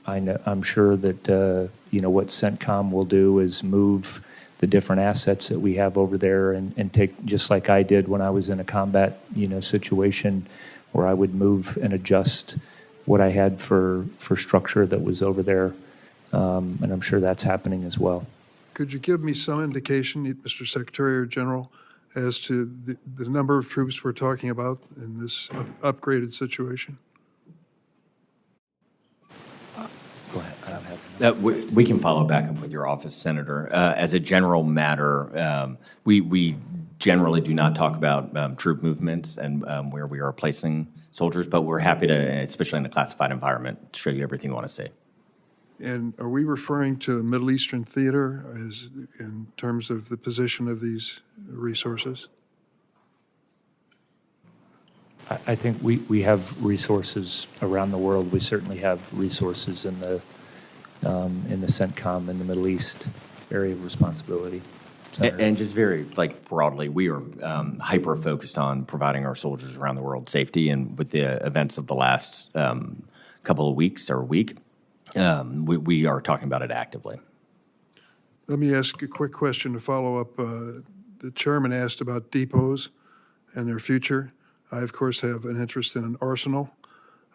I'm sure that, what CENTCOM will do is move the different assets that we have over there and take, just like I did when I was in a combat, situation where I would move and adjust what I had for structure that was over there. And I'm sure that's happening as well. Could you give me some indication, Mr. Secretary or General, as to the number of troops we're talking about in this upgraded situation? Go ahead. I don't have We can follow back up with your office, Senator. As a general matter, we generally do not talk about troop movements and where we are placing soldiers, but we're happy to, especially in a classified environment, show you everything you want to see. And are we referring to the Middle Eastern theater as in terms of the position of these resources? I think we have resources around the world. We certainly have resources in the CENTCOM in the Middle East area of responsibility. And just very, broadly, we are hyper-focused on providing our soldiers around the world safety, and with the events of the last couple of weeks or week, we are talking about it actively. Let me ask a quick question to follow up. The chairman asked about depots and their future. I, of course, have an interest in an arsenal,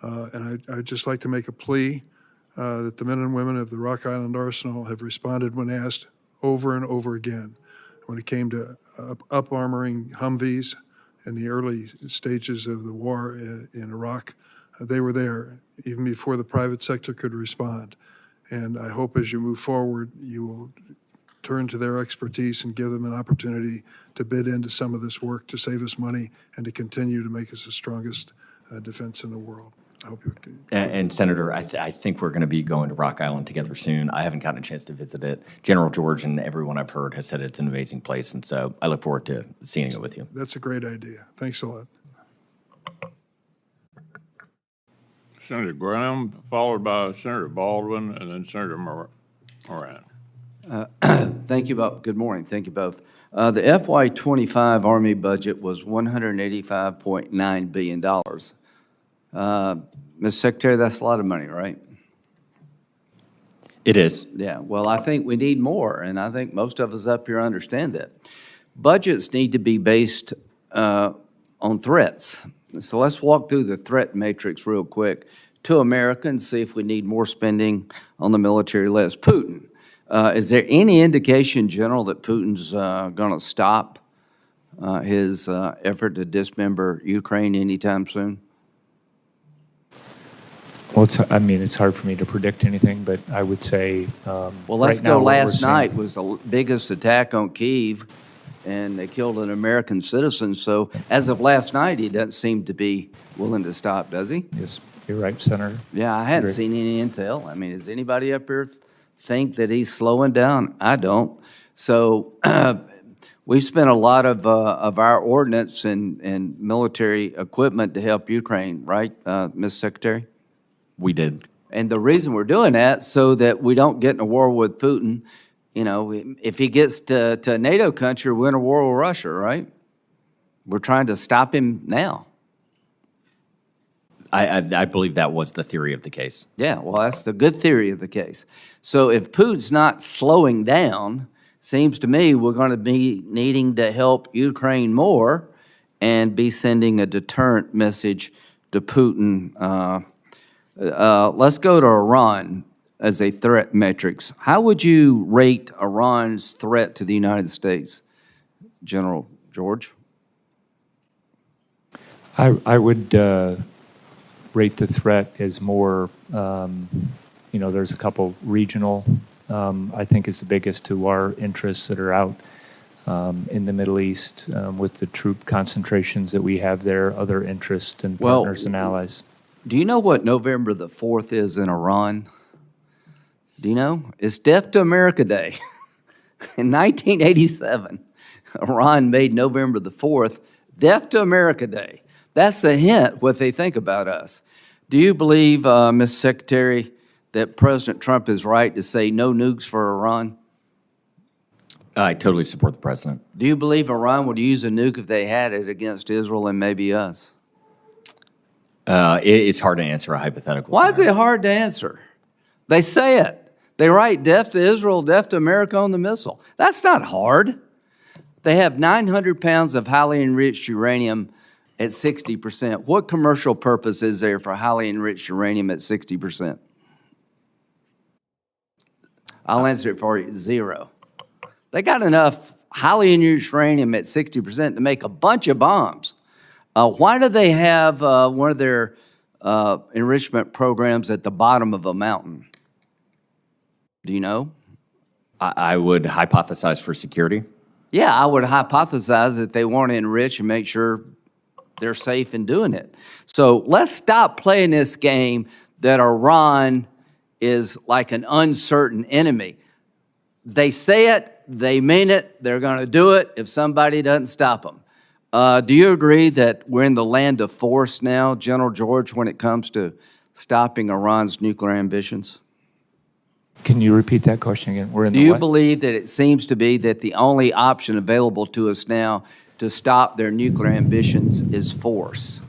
and I'd just like to make a plea that the men and women of the Rock Island Arsenal have responded when asked over and over again. When it came to up-armoring Humvees in the early stages of the war in Iraq, they were there even before the private sector could respond. And I hope as you move forward, you will turn to their expertise and give them an opportunity to bid into some of this work to save us money and to continue to make us the strongest defense in the world. I hope you can. And Senator, I think we're going to be going to Rock Island together soon. I haven't gotten a chance to visit it. General George and everyone I've heard has said it's an amazing place, and so I look forward to seeing it with you. That's a great idea. Thanks a lot. Senator Graham, followed by Senator Baldwin, and then Senator Moran. Thank you both. Good morning. Thank you both. The FY25 Army budget was $185.9 billion. Mr. Secretary, that's a lot of money, right? It is. Yeah, well, I think we need more, and I think most of us up here understand that. Budgets need to be based on threats. So let's walk through the threat matrix real quick to America and see if we need more spending on the military list. Putin. Is there any indication, General, that Putin's going to stop his effort to dismember Ukraine anytime soon? Well, it's hard for me to predict anything, but I would say. Well, let's right now go. what we're Last seeing- night was the biggest attack on Kyiv, and they killed an American citizen. So as of last night, he doesn't seem to be willing to stop, does he? Yes, you're right, Senator. Yeah, I hadn't Agree. seen any intel. I mean, does anybody up here think that he's slowing down? I don't. So we spent a lot of our ordnance and military equipment to help Ukraine, right, Ms. Secretary? We did. And the reason we're doing that so that we don't get in a war with Putin. You know, if he gets to a NATO country, we're in a war with Russia, right? We're trying to stop him now. I believe that was the theory of the case. Yeah, well, that's the good theory of the case. So if Putin's not slowing down, seems to me we're going to be needing to help Ukraine more and be sending a deterrent message to Putin. Let's go to Iran as a threat matrix. How would you rate Iran's threat to the United States, General George? I would rate the threat as more, there's a couple regional, I think is the biggest to our interests that are out in the Middle East with the troop concentrations that we have there, other interests and partners and allies. Do you know what November the 4th is in Iran? Do you know? It's Death to America Day. In 1987, Iran made November the 4th Death to America Day. That's the hint what they think about us. Do you believe, Ms. Secretary, that President Trump is right to say no nukes for Iran? I totally support the president. Do you believe Iran would use a nuke if they had it against Israel and maybe us? It's hard to answer a hypothetical. Why is scenario. it hard to answer? They say it. They write death to Israel, death to America on the missile. That's not hard. They have 900 pounds of highly enriched uranium at 60%. What commercial purpose is there for highly enriched uranium at 60%? I'll answer it for you, zero. They got enough highly enriched uranium at 60% to make a bunch of bombs. Why do they have one of their enrichment programs at the bottom of a mountain? Do you know? I would hypothesize for security. Yeah, I would hypothesize that they want to enrich and make sure they're safe in doing it. So let's stop playing this game that Iran is like an uncertain enemy. They say it, they mean it, they're going to do it if somebody doesn't stop them. Do you agree that we're in the land of force now, General George, when it comes to stopping Iran's nuclear ambitions? Can you repeat that question again? We're in Do the you what? believe that it seems to be that the only option available to us now to stop their nuclear ambitions is force?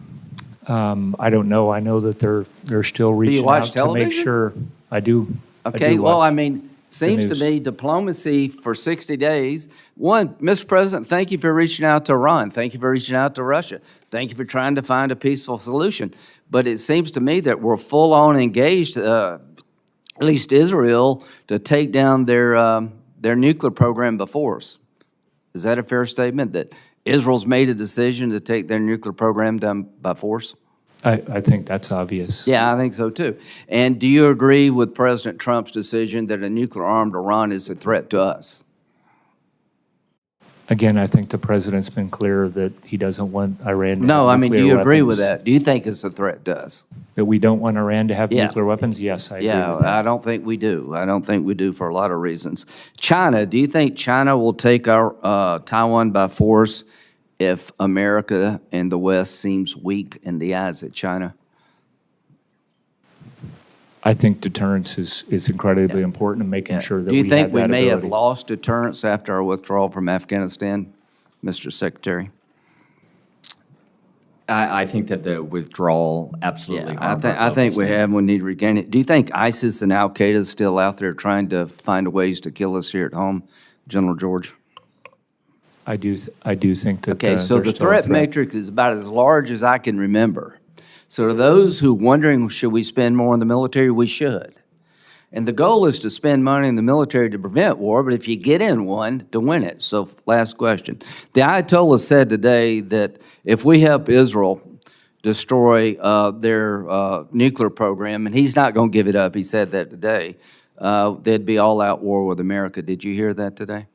I don't know. I know that they're still reaching watch out to make television? sure. I do. Okay, well, I mean, Seems to news. me diplomacy for 60 days. One, Mr. President, thank you for reaching out to Iran. Thank you for reaching out to Russia. Thank you for trying to find a peaceful solution. But it seems to me that we're full-on engaged, at least Israel, to take down their nuclear program before us. Is that a fair statement, that Israel's made a decision to take their nuclear program down by force? I think that's obvious. Yeah, I think so too. And do you agree with President Trump's decision that a nuclear-armed Iran is a threat to us? Again, I think the president's been clear that he doesn't want Iran to No, have I mean, do nuclear you agree with weapons. that? Do you think it's a threat to us? That we don't want Iran to have Yeah. nuclear weapons? Yes, I agree Yeah, with that. I don't think we do. I don't think we do for a lot of reasons. China, do you think China will take our Taiwan by force if America and the West seems weak in the eyes of China? I think deterrence is incredibly important in making sure that Do you we think have we that may have ability. lost deterrence after our withdrawal from Afghanistan, Mr. Secretary? I think that the withdrawal absolutely Yeah, harmed our I think global we have, and we need to regain it. Do you think ISIS and Al-Qaeda is still out there trying to find ways to kill us here at home, General George? I do think that Okay, so there's the still a threat matrix is about as large as I can remember. So to those who wondering, should we spend more in the military? We should. And the goal is to spend money in the military to prevent war, but if you get in one, to win it. So last question. The Ayatollah said today that if we help Israel destroy their nuclear program, and he's not going to give it up, he said that today, there'd be all-out war with America. Did you hear that today?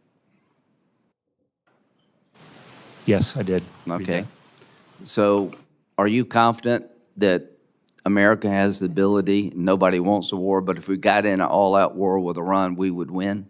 Yes, I did. read Okay. that. So are you confident that America has the ability, nobody wants a war, but if we got in an all-out war with Iran, we would win?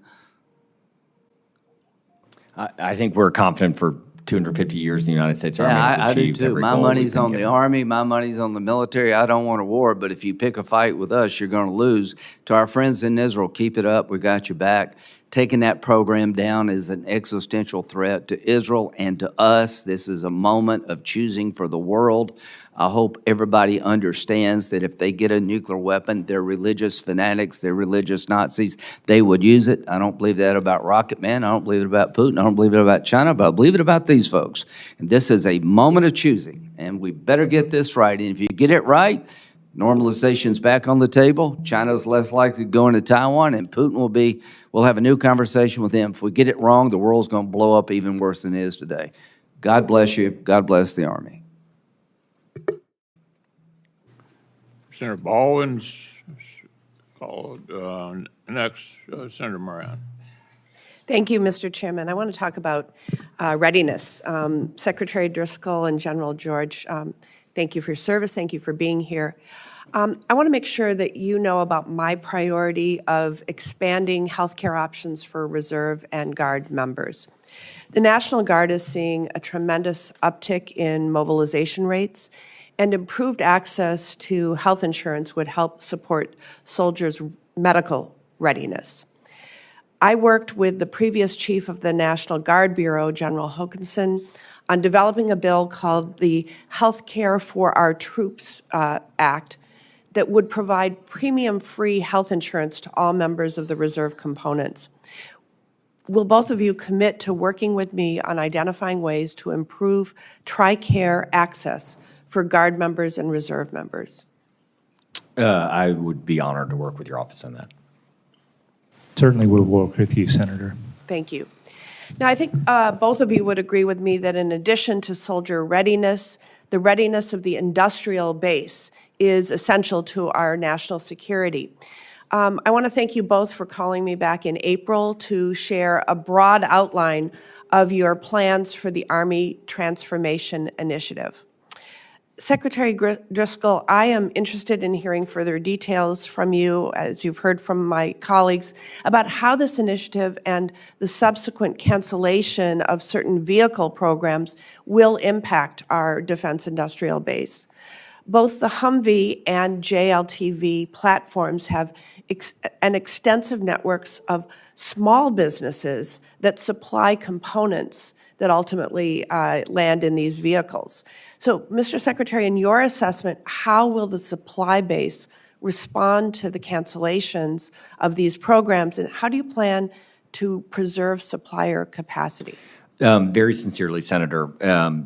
I think we're confident for 250 years the United States Army has Yeah, I do achieved too. every My goal we've money's been on the given. Army, my money's on the military. I don't want a war, but if you pick a fight with us, you're going to lose. To our friends in Israel, keep it up. We got your back. Taking that program down is an existential threat to Israel and to us. This is a moment of choosing for the world. I hope everybody understands that if they get a nuclear weapon, they're religious fanatics, they're religious Nazis, they would use it. I don't believe that about Rocket Man. I don't believe it about Putin. I don't believe it about China, but I believe it about these folks. And this is a moment of choosing, and we better get this right. And if you get it right, normalization's back on the table. China's less likely to go into Taiwan, and Putin we'll have a new conversation with him. If we get it wrong, the world's going to blow up even worse than it is today. God bless you. God bless the Army. Senator Baldwin's followed. Next, Senator Moran. Thank you, Mr. Chairman. I want to talk about readiness. Secretary Driscoll and General George, thank you for your service. Thank you for being here. I want to make sure that you know about my priority of expanding healthcare options for Reserve and Guard members. The National Guard is seeing a tremendous uptick in mobilization rates, and improved access to health insurance would help support soldiers' medical readiness. I worked with the previous chief of the National Guard Bureau, General Hokanson, on developing a bill called the Health Care for Our Troops Act that would provide premium-free health insurance to all members of the reserve components. Will both of you commit to working with me on identifying ways to improve TRICARE access for Guard members and Reserve members? I would be honored to work with your office on that. Certainly we'll work with you, Senator. Thank you. Now, I think both of you would agree with me that in addition to soldier readiness, the readiness of the industrial base is essential to our national security. I want to thank you both for calling me back in April to share a broad outline of your plans for the Army Transformation Initiative. Secretary Driscoll, I am interested in hearing further details from you, as you've heard from my colleagues, about how this initiative and the subsequent cancellation of certain vehicle programs will impact our defense industrial base. Both the Humvee and JLTV platforms have an extensive networks of small businesses that supply components that ultimately land in these vehicles. So, Mr. Secretary, in your assessment, how will the supply base respond to the cancellations of these programs, and how do you plan to preserve supplier capacity? Very sincerely, Senator.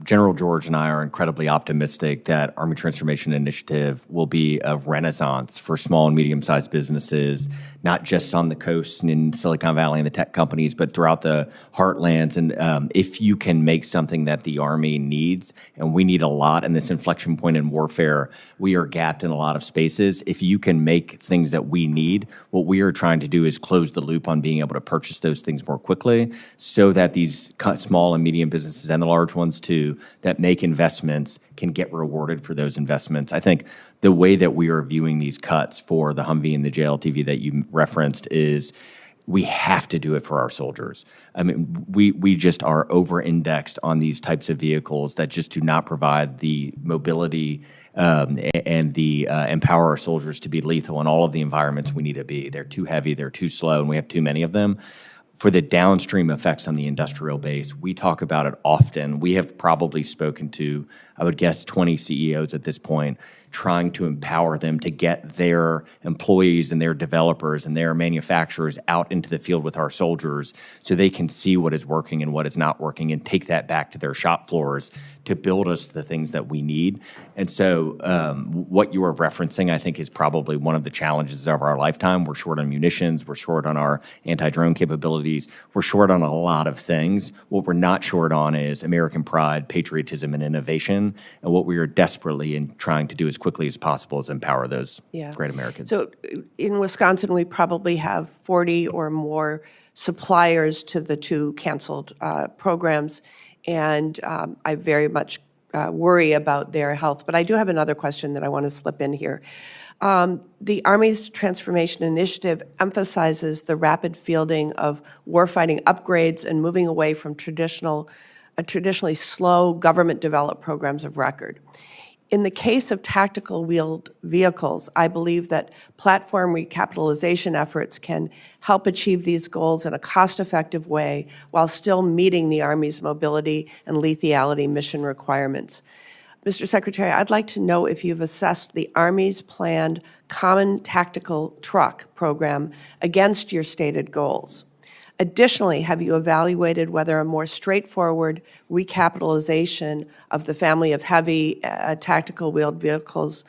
General George and I are incredibly optimistic that Army Transformation Initiative will be a renaissance for small and medium-sized businesses, not just on the coast and in Silicon Valley and the tech companies, but throughout the heartlands. And if you can make something that the Army needs, and we need a lot in this inflection point in warfare, we are gapped in a lot of spaces. If you can make things that we need, what we are trying to do is close the loop on being able to purchase those things more quickly so that these small and medium businesses and the large ones too that make investments can get rewarded for those investments. I think the way that we are viewing these cuts for the Humvee and the JLTV that you referenced is we have to do it for our soldiers. I mean, we just are over-indexed on these types of vehicles that just do not provide the mobility and the empower our soldiers to be lethal in all of the environments we need to be. They're too heavy, they're too slow, and we have too many of them. For the downstream effects on the industrial base, we talk about it often. We have probably spoken to, I would guess, 20 CEOs at this point, trying to empower them to get their employees and their developers and their manufacturers out into the field with our soldiers so they can see what is working and what is not working and take that back to their shop floors to build us the things that we need. And so what you are referencing, I think, is probably one of the challenges of our lifetime. We're short on munitions. We're short on our anti-drone capabilities. We're short on a lot of things. What we're not short on is American pride, patriotism, and innovation. And what we are desperately trying to do as quickly as possible is empower those great Americans. So in Wisconsin, we probably have 40 or more suppliers to the two canceled programs, and I very much worry about their health. But I do have another question that I want to slip in here. The Army's Transformation Initiative emphasizes the rapid fielding of warfighting upgrades and moving away from traditionally slow government-developed programs of record. In the case of tactical wheeled vehicles, I believe that platform recapitalization efforts can help achieve these goals in a cost-effective way while still meeting the Army's mobility and lethality mission requirements. Mr. Secretary, I'd like to know if you've assessed the Army's planned Common Tactical Truck program against your stated goals. Additionally, have you evaluated whether a more straightforward recapitalization of the family of heavy tactical wheeled vehicles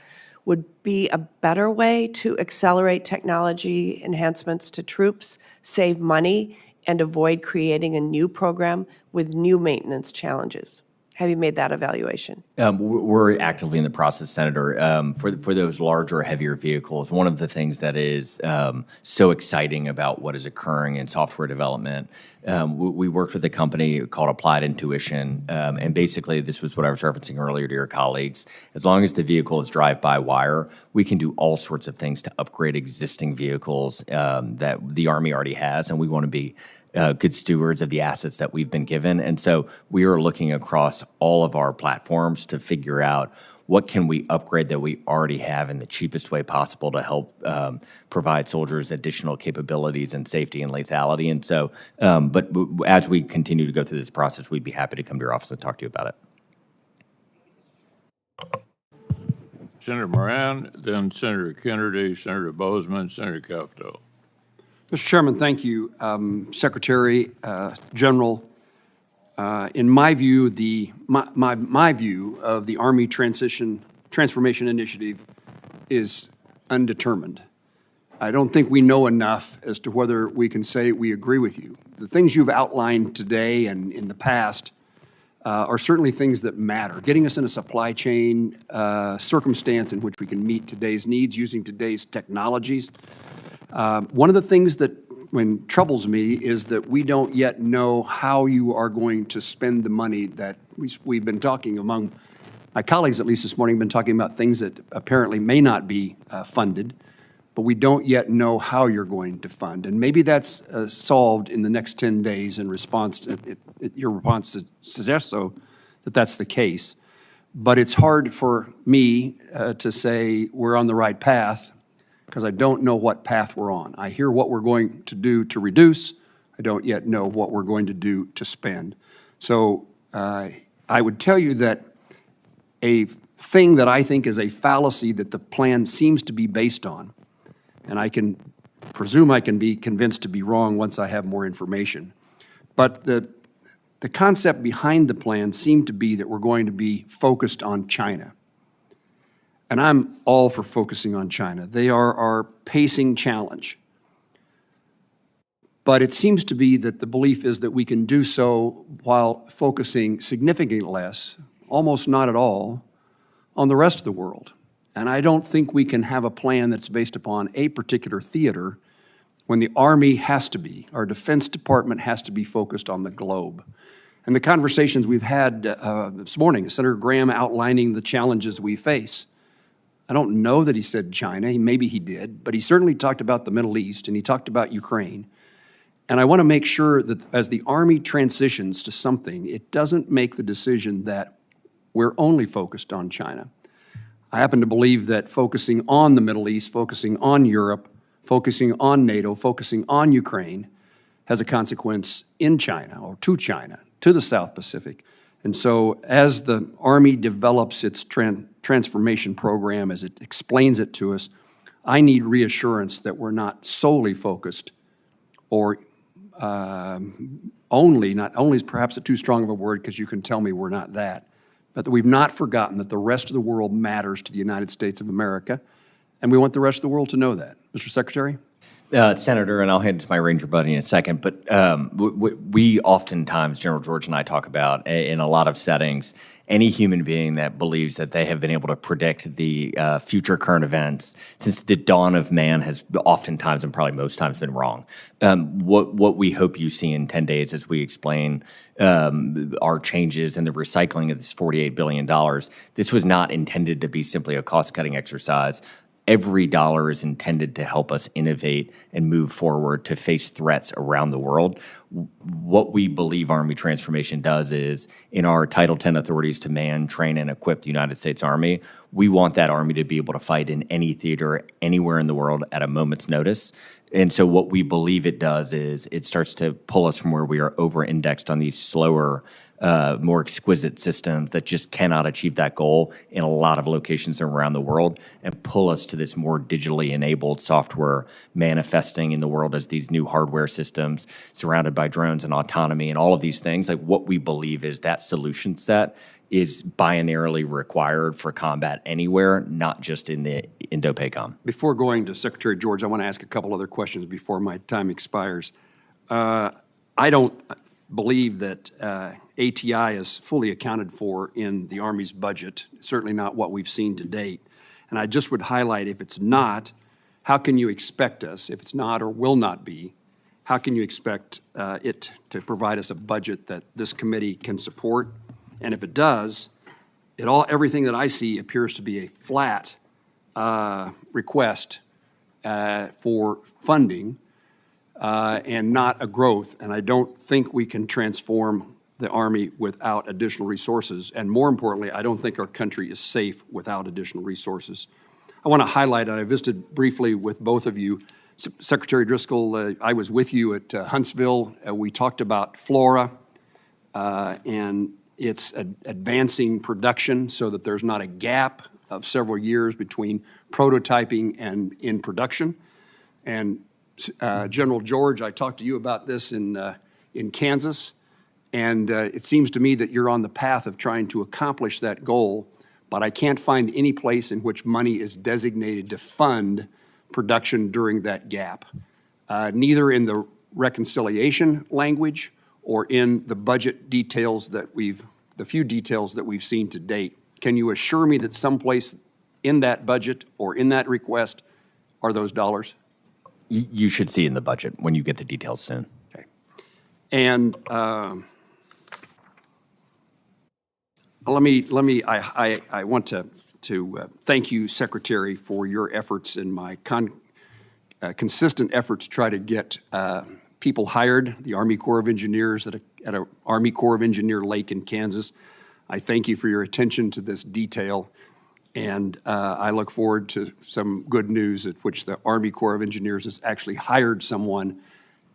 would be a better way to accelerate technology enhancements to troops, save money, and avoid creating a new program with new maintenance challenges? Have you made that evaluation? We're actively in the process, Senator. For those larger, heavier vehicles, one of the things that is so exciting about what is occurring in software development, we worked with a company called Applied Intuition, and basically this was what I was referencing earlier to your colleagues. As long as the vehicle is drive-by-wire, we can do all sorts of things to upgrade existing vehicles that the Army already has, and we want to be good stewards of the assets that we've been given. And so we are looking across all of our platforms to figure out what can we upgrade that we already have in the cheapest way possible to help provide soldiers additional capabilities and safety and lethality. And so, but as we continue to go through this process, we'd be happy to come to your office and talk to you about it. Senator Moran, then Senator Kennedy, Senator Bozeman, Senator Capito. Mr. Chairman, thank you. Secretary, General, in my view, my view of the Army Transformation Initiative is undetermined. I don't think we know enough as to whether we can say we agree with you. The things you've outlined today and in the past are certainly things that matter. Getting us in a supply chain circumstance in which we can meet today's needs using today's technologies. One of the things that troubles me is that we don't yet know how you are going to spend the money that we've been talking among my colleagues, at least this morning, been talking about things that apparently may not be funded, but we don't yet know how you're going to fund. And maybe that's solved in the next 10 days in response to your response to suggest so that that's the case. But it's hard for me to say we're on the right path, because I don't know what path we're on. I hear what we're going to do to reduce. I don't yet know what we're going to do to spend. So I would tell you that a thing that I think is a fallacy that the plan seems to be based on, and I can presume I can be convinced to be wrong once I have more information, but the concept behind the plan seemed to be that we're going to be focused on China. And I'm all for focusing on China. They are our pacing challenge. But it seems to be that the belief is that we can do so while focusing significantly less, almost not at all, on the rest of the world. And I don't think we can have a plan that's based upon a particular theater when the Army has to be, our Defense Department has to be focused on the globe. And the conversations we've had this morning, Senator Graham outlining the challenges we face. I don't know that he said China, maybe he did, but he certainly talked about the Middle East and he talked about Ukraine. And I want to make sure that as the Army transitions to something, it doesn't make the decision that we're only focused on China. I happen to believe that focusing on the Middle East, focusing on Europe, focusing on NATO, focusing on Ukraine has a consequence in China or to China, to the South Pacific. And so as the Army develops its transformation program, as it explains it to us, I need reassurance that we're not solely focused or only, not only is perhaps a too strong of a word because you can tell me we're not that, but that we've not forgotten that the rest of the world matters to the United States of America, and we want the rest of the world to know that. Mr. Secretary? Senator, and I'll hand it to my Ranger buddy in a second, but we oftentimes, General George and I talk about in a lot of settings, any human being that believes that they have been able to predict the future current events since the dawn of man has oftentimes and probably most times been wrong. What we hope you see in 10 days as we explain our changes and the recycling of this $48 billion, this was not intended to be simply a cost-cutting exercise. Every dollar is intended to help us innovate and move forward to face threats around the world. What we believe Army transformation does is, in our Title X authorities to man, train, and equip the United States Army, we want that Army to be able to fight in any theater, anywhere in the world at a moment's notice. And so what we believe it does is it starts to pull us from where we are over-indexed on these slower, more exquisite systems that just cannot achieve that goal in a lot of locations around the world, and pull us to this more digitally enabled software manifesting in the world as these new hardware systems surrounded by drones and autonomy and all of these things. Like, what we believe is that solution set is binarily required for combat anywhere, not just in the Indo-PACOM. Before going to Secretary George, I want to ask a couple other questions before my time expires. I don't believe that ATI is fully accounted for in the Army's budget, certainly not what we've seen to date. And I just would highlight, if it's not, how can you expect us, if it's not or will not be, how can you expect it to provide us a budget that this committee can support? And if it does, everything that I see appears to be a flat request for funding and not a growth. And I don't think we can transform the Army without additional resources. And more importantly, I don't think our country is safe without additional resources. I want to highlight, and I visited briefly with both of you, Secretary Driscoll, I was with you at Huntsville. We talked about FLORA and its advancing production so that there's not a gap of several years between prototyping and in production. And General George, I talked to you about this in Kansas, and it seems to me that you're on the path of trying to accomplish that goal, but I can't find any place in which money is designated to fund production during that gap, neither in the reconciliation language or in the budget details that the few details that we've seen to date. Can you assure me that someplace in that budget or in that request are those dollars? You should see in the budget when you get the details soon. Okay. And I want to thank you, Secretary, for your efforts and my consistent efforts to try to get people hired, the Army Corps of Engineers at an Army Corps of Engineer lake in Kansas. I thank you for your attention to this detail, and I look forward to some good news at which the Army Corps of Engineers has actually hired someone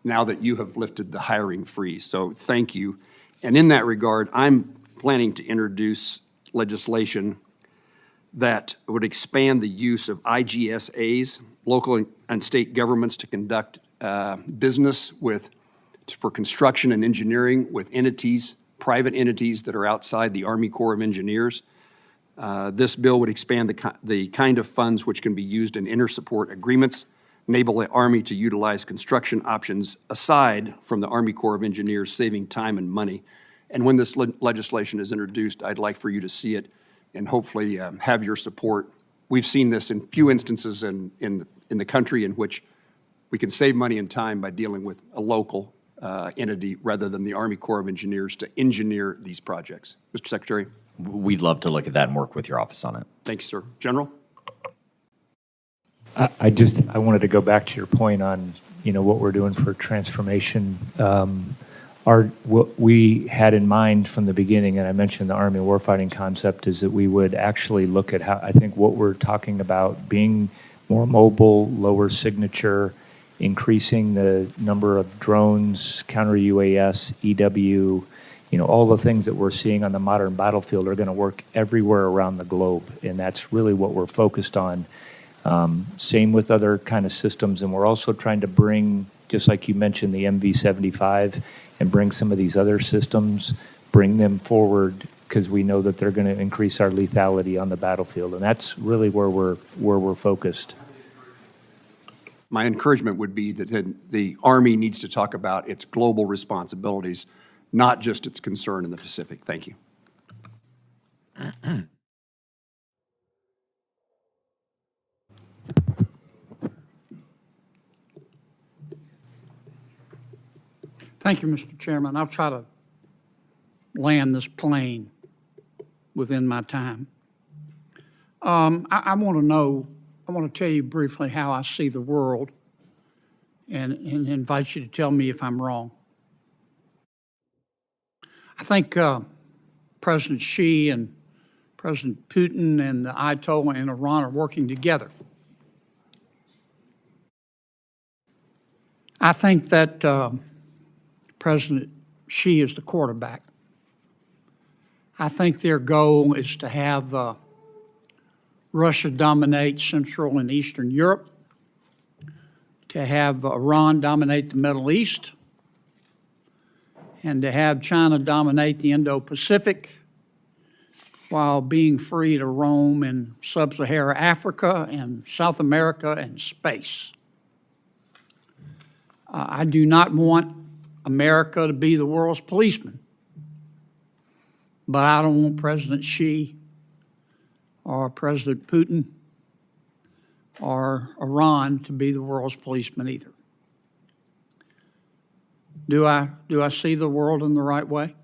now that you have lifted the hiring freeze. So thank you. And in that regard, I'm planning to introduce legislation that would expand the use of IGSAs, local and state governments, to conduct business for construction and engineering with entities, private entities that are outside the Army Corps of Engineers. This bill would expand the kind of funds which can be used in inter-support agreements, enable the Army to utilize construction options aside from the Army Corps of Engineers, saving time and money. And when this legislation is introduced, I'd like for you to see it and hopefully have your support. We've seen this in few instances in the country in which we can save money and time by dealing with a local entity rather than the Army Corps of Engineers to engineer these projects. Mr. Secretary? We'd love to look at that and work with your office on it. Thank you, sir. General? I wanted to go back to your point on, what we're doing for transformation. What we had in mind from the beginning, and I mentioned the Army warfighting concept, is that we would actually look at how, I think what we're talking about, being more mobile, lower signature, increasing the number of drones, counter UAS, EW, all the things that we're seeing on the modern battlefield are going to work everywhere around the globe, and that's really what we're focused on. Same with other kind of systems, and we're also trying to bring, just like you mentioned, the MV-75, and bring some of these other systems, bring them forward, because we know that they're going to increase our lethality on the battlefield, and that's really where we're focused. My encouragement would be that the Army needs to talk about its global responsibilities, not just its concern in the Pacific. Thank you. Thank you, Mr. Chairman. I'll try to land this plane within my time. I want to tell you briefly how I see the world and invite you to tell me if I'm wrong. I think President Xi and President Putin and the Ayatollah in Iran are working together. I think that President Xi is the quarterback. I think their goal is to have Russia dominate Central and Eastern Europe, to have Iran dominate the Middle East, and to have China dominate the Indo-Pacific while being free to roam in sub-Saharan Africa and South America and space. I do not want America to be the world's policeman, but I don't want President Xi or President Putin or Iran to be the world's policeman either. Do I see the world in the right way?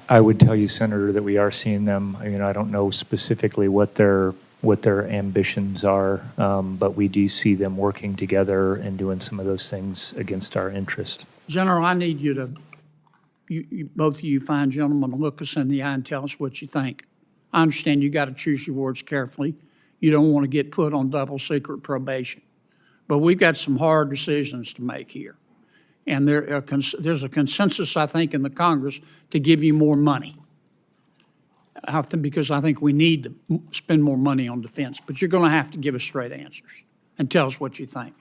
I would tell you, Senator, that we are seeing them. I don't know specifically what their ambitions are, but we do see them working together and doing some of those things against our interest. General, I need you to, both of you fine gentlemen, look us in the eye and tell us what you think. I understand you got to choose your words carefully. You don't want to get put on double secret probation. But we've got some hard decisions to make here. And there's a consensus, I think, in the Congress to give you more money. Because I think we need to spend more money on defense. But you're going to have to give us straight answers and tell us what you think.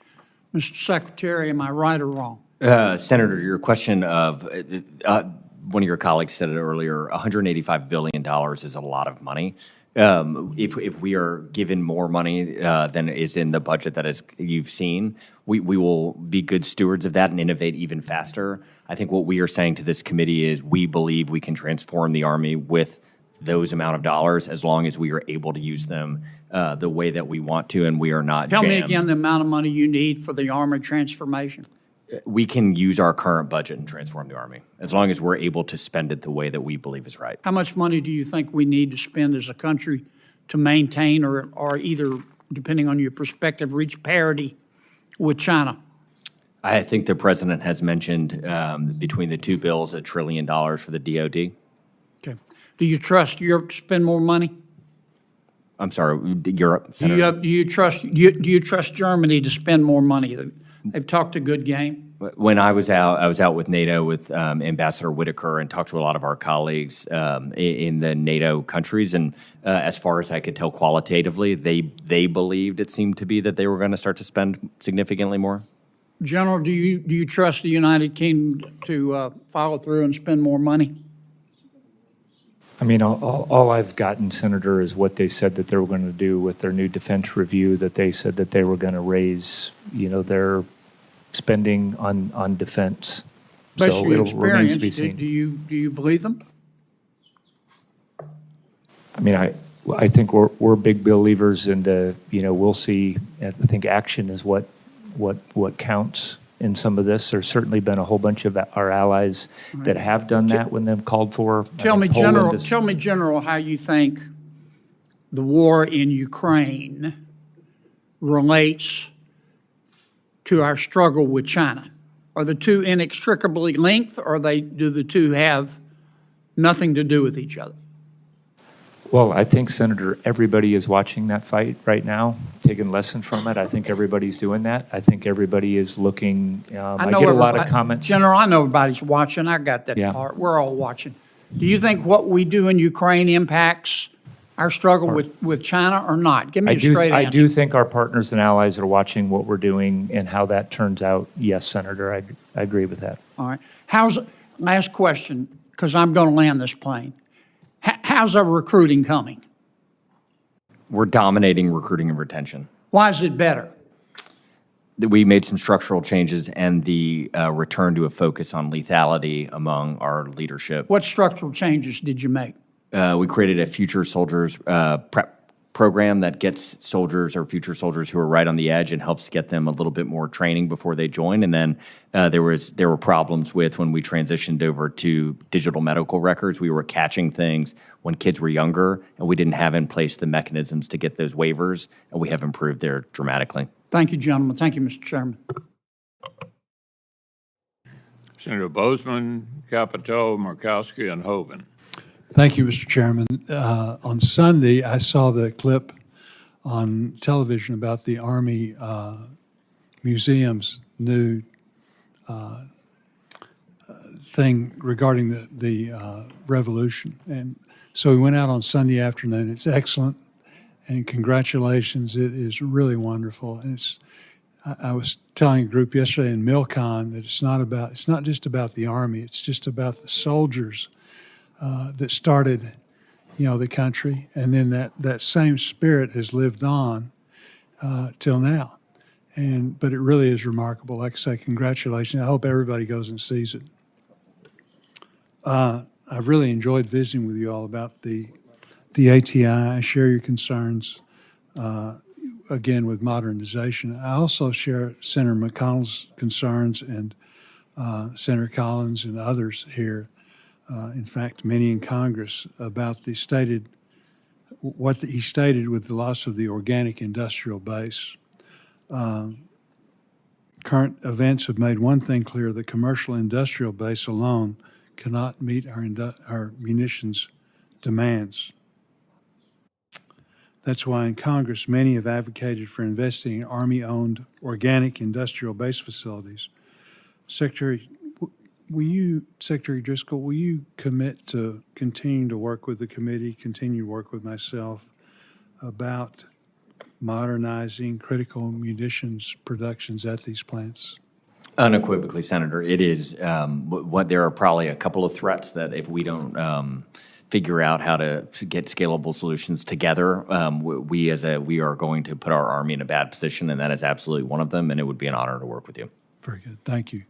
Mr. Secretary, am I right or wrong? Senator, your question of, one of your colleagues said it earlier, $185 billion is a lot of money. If we are given more money than is in the budget that you've seen, we will be good stewards of that and innovate even faster. I think what we are saying to this committee is we believe we can transform the Army with those amount of dollars as long as we are able to use them the way that we want to, and we are not Tell jammed. me again the amount of money you need for the Army transformation. We can use our current budget and transform the Army, as long as we're able to spend it the way that we believe is right. How much money do you think we need to spend as a country to maintain or either, depending on your perspective, reach parity with China? I think the President has mentioned between the two bills, $1 trillion for the DOD. Okay. Do you trust Europe to spend more money? I'm sorry, Europe, Senator. Do you trust Germany to spend more money? They've talked a good game. When I was out with NATO with Ambassador Whitaker and talked to a lot of our colleagues in the NATO countries. And as far as I could tell qualitatively, they believed it seemed to be that they were going to start to spend significantly more. General, do you trust the United Kingdom to follow through and spend more money? I mean, all I've gotten, Senator, is what they said that they were going to do with their new defense review, that they said that they were going to raise, their spending on defense. Based So on your it'll remains to be experience, seen. do you believe them? I mean, I think we're big believers in we'll see. I think action is what counts in some of this. There's certainly been a whole bunch of our allies that have done that when they've called for. Tell me, General, how you think the war in Ukraine relates to our struggle with China. Are the two inextricably linked, or do the two have nothing to do with each other? Well, I think, Senator, everybody is watching that fight right now, taking lessons from it. I think everybody's doing that. I think everybody is looking. I get a lot of comments. General, I know everybody's watching. I got that Yeah. part. We're all watching. Do you think what we do in Ukraine impacts our struggle with China or not? Give me a straight answer. I do think our partners and allies are watching what we're doing and how that turns out. Yes, Senator, I agree with that. All right. Last question, because I'm going to land this plane. How's our recruiting coming? We're dominating recruiting and retention. Why is it better? We made some structural changes and the return to a focus on lethality among our leadership. What structural changes did you make? We created a future soldiers prep program that gets soldiers or future soldiers who are right on the edge and helps get them a little bit more training before they join. And then there were problems with when we transitioned over to digital medical records. We were catching things when kids were younger, and we didn't have in place the mechanisms to get those waivers, and we have improved there dramatically. Thank you, gentlemen. Thank you, Mr. Chairman. Senator Bozeman, Capito, Murkowski, and Hoeven. Thank you, Mr. Chairman. On Sunday, I saw the clip on television about the Army Museum's new thing regarding the revolution. And so we went out on Sunday afternoon. It's excellent, and congratulations. It is really wonderful. And I was telling a group yesterday in Milcon that it's not just about the Army. It's just about the soldiers that started, the country, and then that same spirit has lived on till now. But it really is remarkable. Like I say, congratulations. I hope everybody goes and sees it. I've really enjoyed visiting with you all about the ATI. I share your concerns, again, with modernization. I also share Senator McConnell's concerns and Senator Collins and others here. In fact, many in Congress about what he stated with the loss of the organic industrial base. Current events have made one thing clear: the commercial industrial base alone cannot meet our munitions demands. That's why in Congress, many have advocated for investing in Army-owned organic industrial base facilities. Secretary Driscoll, will you commit to continue to work with the committee, continue to work with myself about modernizing critical munitions productions at these plants? Unequivocally, Senator, it is. There are probably a couple of threats that if we don't figure out how to get scalable solutions together, we are going to put our Army in a bad position, and that is absolutely one of them, and it would be an honor to work with you. Very good. Thank you.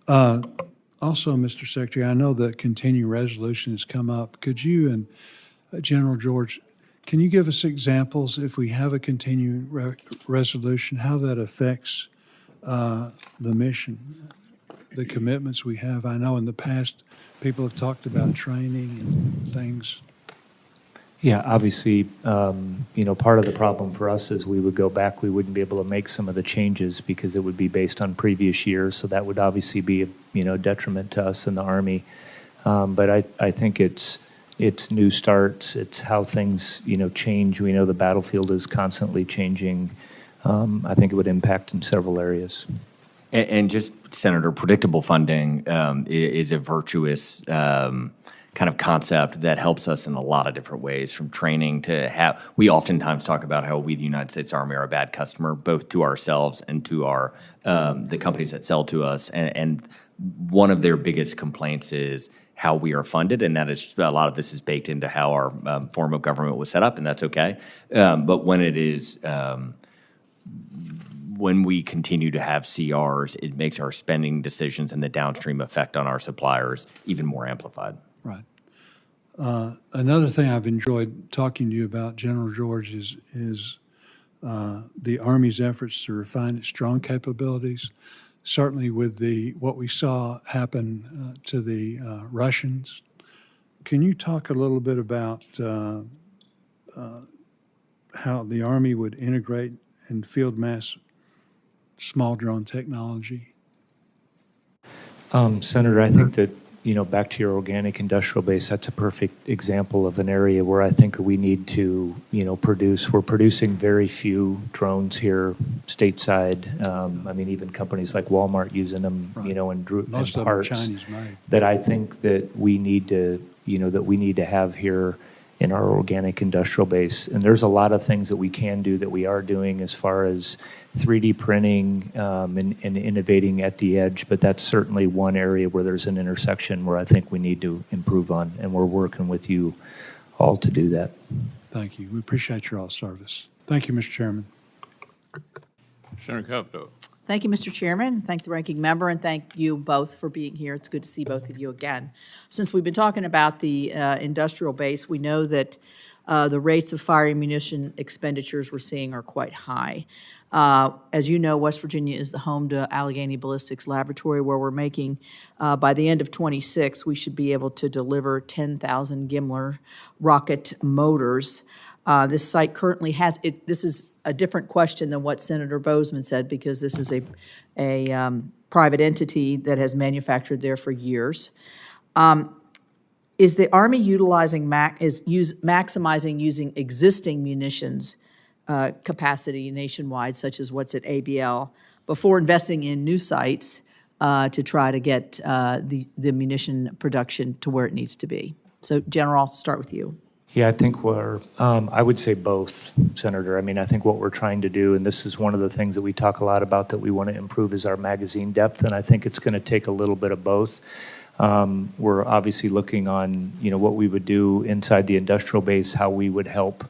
Also, Mr. Secretary, I know the continuing resolution has come up. Could you and General George, can you give us examples, if we have a continuing resolution, how that affects the mission, the commitments we have? I know in the past people have talked about training and things. Yeah, obviously, part of the problem for us is we would go back, we wouldn't be able to make some of the changes because it would be based on previous years. So that would obviously be a detriment to us in the Army. But I think it's new starts. It's how things change. We know the battlefield is constantly changing. I think it would impact in several areas. And just, Senator, predictable funding is a virtuous kind of concept that helps us in a lot of different ways, from training to have. We oftentimes talk about how we, the United States Army, are a bad customer, both to ourselves and to our the companies that sell to us. And one of their biggest complaints is how we are funded, and that is just, a lot of this is baked into how our form of government was set up, and that's okay. But when it is when we continue to have CRs, it makes our spending decisions and the downstream effect on our suppliers even more amplified. Right. Another thing I've enjoyed talking to you about, General George, is the Army's efforts to refine its drone capabilities. Certainly with what we saw happen to the Russians. Can you talk a little bit about how the Army would integrate and field mass small drone technology? Senator, I think that, back to your organic industrial base, that's a perfect example of an area where I think we need to, produce. We're producing very few drones here stateside. Even companies like Walmart using them, Right. in Most of them are parts Chinese made. that I think that we need to, have here in our organic industrial base. And there's a lot of things that we can do that we are doing as far as 3D printing and innovating at the edge, but that's certainly one area where there's an intersection where I think we need to improve on, and we're working with you all to do that. Thank you. We appreciate your all service. Thank you, Mr. Chairman. Senator Capito. Thank you, Mr. Chairman. Thank the ranking member, and thank you both for being here. It's good to see both of you again. Since we've been talking about the industrial base, we know that the rates of firing munition expenditures we're seeing are quite high. As you know, West Virginia is the home to Allegheny Ballistics Laboratory, where we're making, by the end of 26, we should be able to deliver 10,000 Gimler rocket motors. This site currently has, this is a different question than what Senator Bozeman said, because this is a private entity that has manufactured there for years. Is the Army maximizing using existing munitions capacity nationwide, such as what's at ABL, before investing in new sites to try to get the munition production to where it needs to be? So, General, I'll start with you. Yeah, I think I would say both, Senator. I think what we're trying to do, and this is one of the things that we talk a lot about that we want to improve, is our magazine depth, and I think it's going to take a little bit of both. We're obviously looking on, what we would do inside the industrial base, how we would help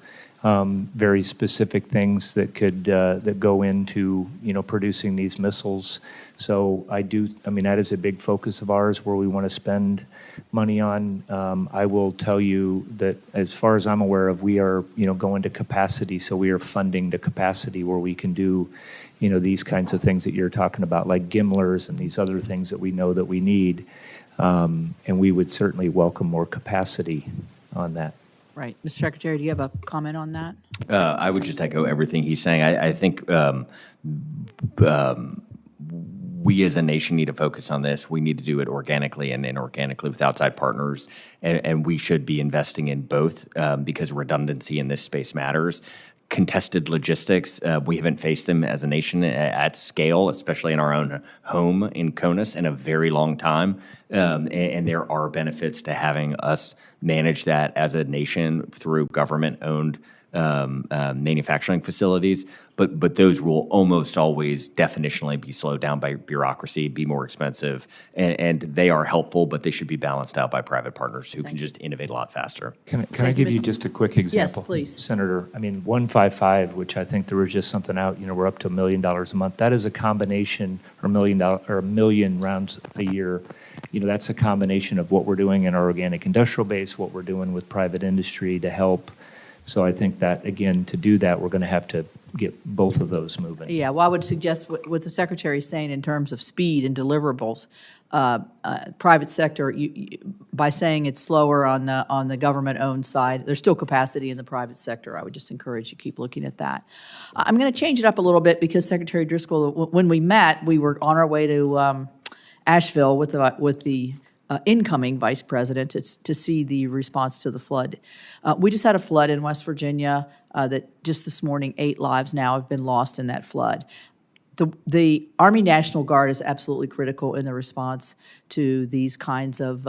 very specific things that could that go into producing these missiles. So that is a big focus of ours where we want to spend money on. I will tell you that as far as I'm aware of, we are going to capacity. So we are funding the capacity where we can do these kinds of things that you're talking about, like Gimlers and these other things that we know that we need. And we would certainly welcome more capacity on that. Right. Mr. Secretary, do you have a comment on that? I would just echo everything he's saying. I think we as a nation need to focus on this. We need to do it organically and inorganically with outside partners, and we should be investing in both because redundancy in this space matters. Contested logistics, we haven't faced them as a nation at scale, especially in our own home in CONUS, in a very long time. And there are benefits to having us manage that as a nation through government-owned manufacturing facilities, but those will almost always definitionally be slowed down by bureaucracy, be more expensive, and they are helpful, but they should be balanced out by private partners who can just innovate a lot faster. Can I give you just a quick example? Yes, please. Senator, 155, which I think there was just something out, we're up to $1 million a month. That is a combination, or $1 million rounds a year. That's a combination of what we're doing in our organic industrial base, what we're doing with private industry to help. So I think that, again, to do that, we're going to have to get both of those moving. Yeah, well, I would suggest what the Secretary is saying in terms of speed and deliverables, private sector, by saying it's slower on the government-owned side, there's still capacity in the private sector. I would just encourage you to keep looking at that. I'm going to change it up a little bit because Secretary Driscoll, when we met, we were on our way to Asheville with the incoming vice president to see the response to the flood. We just had a flood in West Virginia that just this morning, 8 lives now have been lost in that flood. the Army National Guard is absolutely critical in the response to these kinds of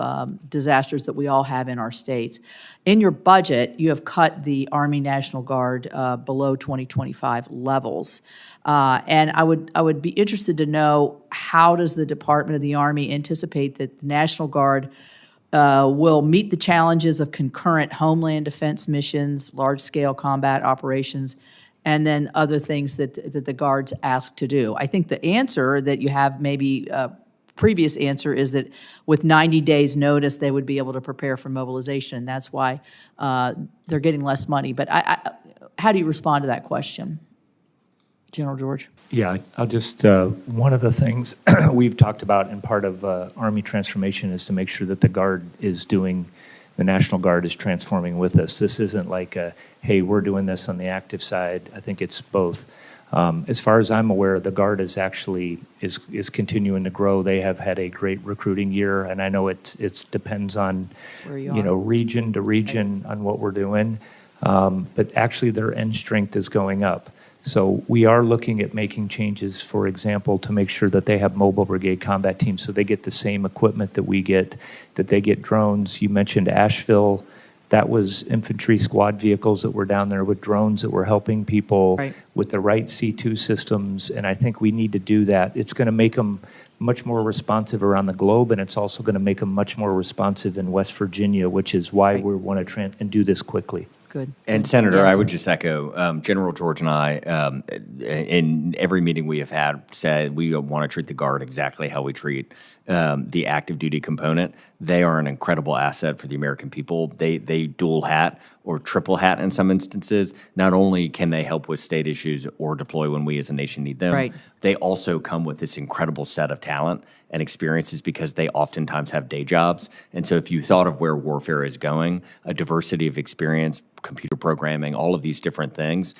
disasters that we all have in our states. In your budget, you have cut the Army National Guard below 2025 levels. And I would be interested to know, how does the Department of the Army anticipate that the National Guard will meet the challenges of concurrent homeland defense missions, large-scale combat operations, and then other things that the Guard's asked to do? I think the answer that you have, maybe previous answer, is that with 90 days' notice, they would be able to prepare for mobilization, and that's why they're getting less money. But how do you respond to that question, General George? Yeah, I'll just, one of the things we've talked about in part of Army transformation is to make sure that the Guard is doing, the National Guard is transforming with us. This isn't like a, hey, we're doing this on the active side. I think it's both. As far as I'm aware, the Guard is actually is continuing to grow. They have had a great recruiting year, and I know it depends on, region to region on what we're doing. But actually their end strength is going up. So we are looking at making changes, for example, to make sure that they have mobile brigade combat teams so they get the same equipment that we get, that they get drones. You mentioned Asheville. That was infantry squad vehicles that were down there with drones that were helping people with the right C2 systems, and I think we need to do that. It's going to make them much more responsive around the globe, and it's also going to make them much more responsive in West Virginia, which is why we want to and do this quickly. Good. And Senator, Yes. I would just echo, General George and I, in every meeting we have had, said we want to treat the Guard exactly how we treat the active duty component. They are an incredible asset for the American people. They dual hat or triple hat in some instances. Not only can they help with state issues or deploy when we as a nation need them, they also come with this incredible set of talent and experiences because they oftentimes have day jobs. And so if you thought of where warfare is going, a diversity of experience, computer programming, all of these different things,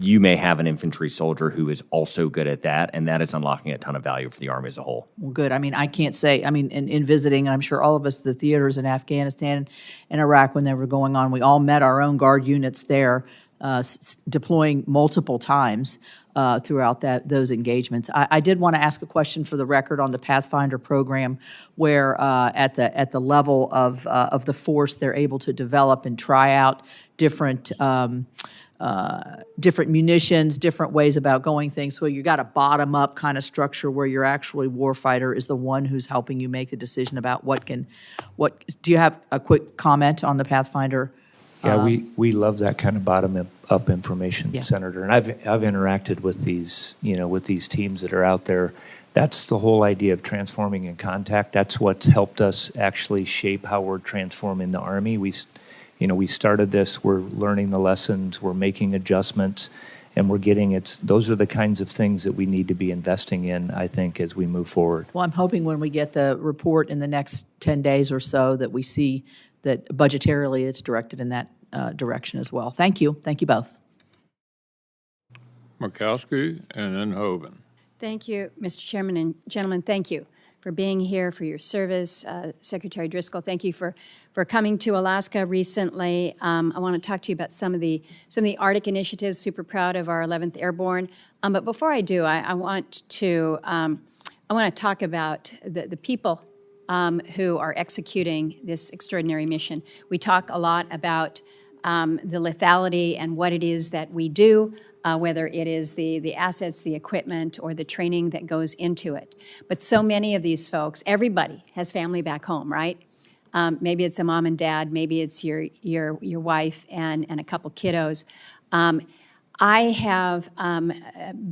you may have an infantry soldier who is also good at that, and that is unlocking a ton of value for the Army as a whole. Well, good. I mean, I can't say, I mean, in visiting, and I'm sure all of us, the theaters in Afghanistan and Iraq when they were going on, we all met our own Guard units there, deploying multiple times throughout those engagements. I did want to ask a question for the record on the Pathfinder program, where at the level of the force, they're able to develop and try out different different munitions, different ways about going things. So you got a bottom-up kind of structure where your actually warfighter is the one who's helping you make the decision about what. Do you have a quick comment on the Pathfinder? Yeah, we love that kind of bottom-up information, Senator. And I've interacted with these, with these teams that are out there. That's the whole idea of transforming in contact. That's what's helped us actually shape how we're transforming the Army. We started this, we're learning the lessons, we're making adjustments, and we're getting those are the kinds of things that we need to be investing in, I think, as we move forward. Well, I'm hoping when we get the report in the next 10 days or so that we see that budgetarily it's directed in that direction as well. Thank you. Thank you both. Murkowski and then Hoeven. Thank you, Mr. Chairman, and gentlemen, thank you for being here, for your service. Secretary Driscoll, thank you for coming to Alaska recently. I want to talk to you about some of the Arctic initiatives. Super proud of our 11th Airborne. But before I do, I want to talk about the people who are executing this extraordinary mission. We talk a lot about the lethality and what it is that we do, whether it is the assets, the equipment, or the training that goes into it. But so many of these folks, everybody has family back home, right? Maybe it's a mom and dad, maybe it's your wife and a couple kiddos. I have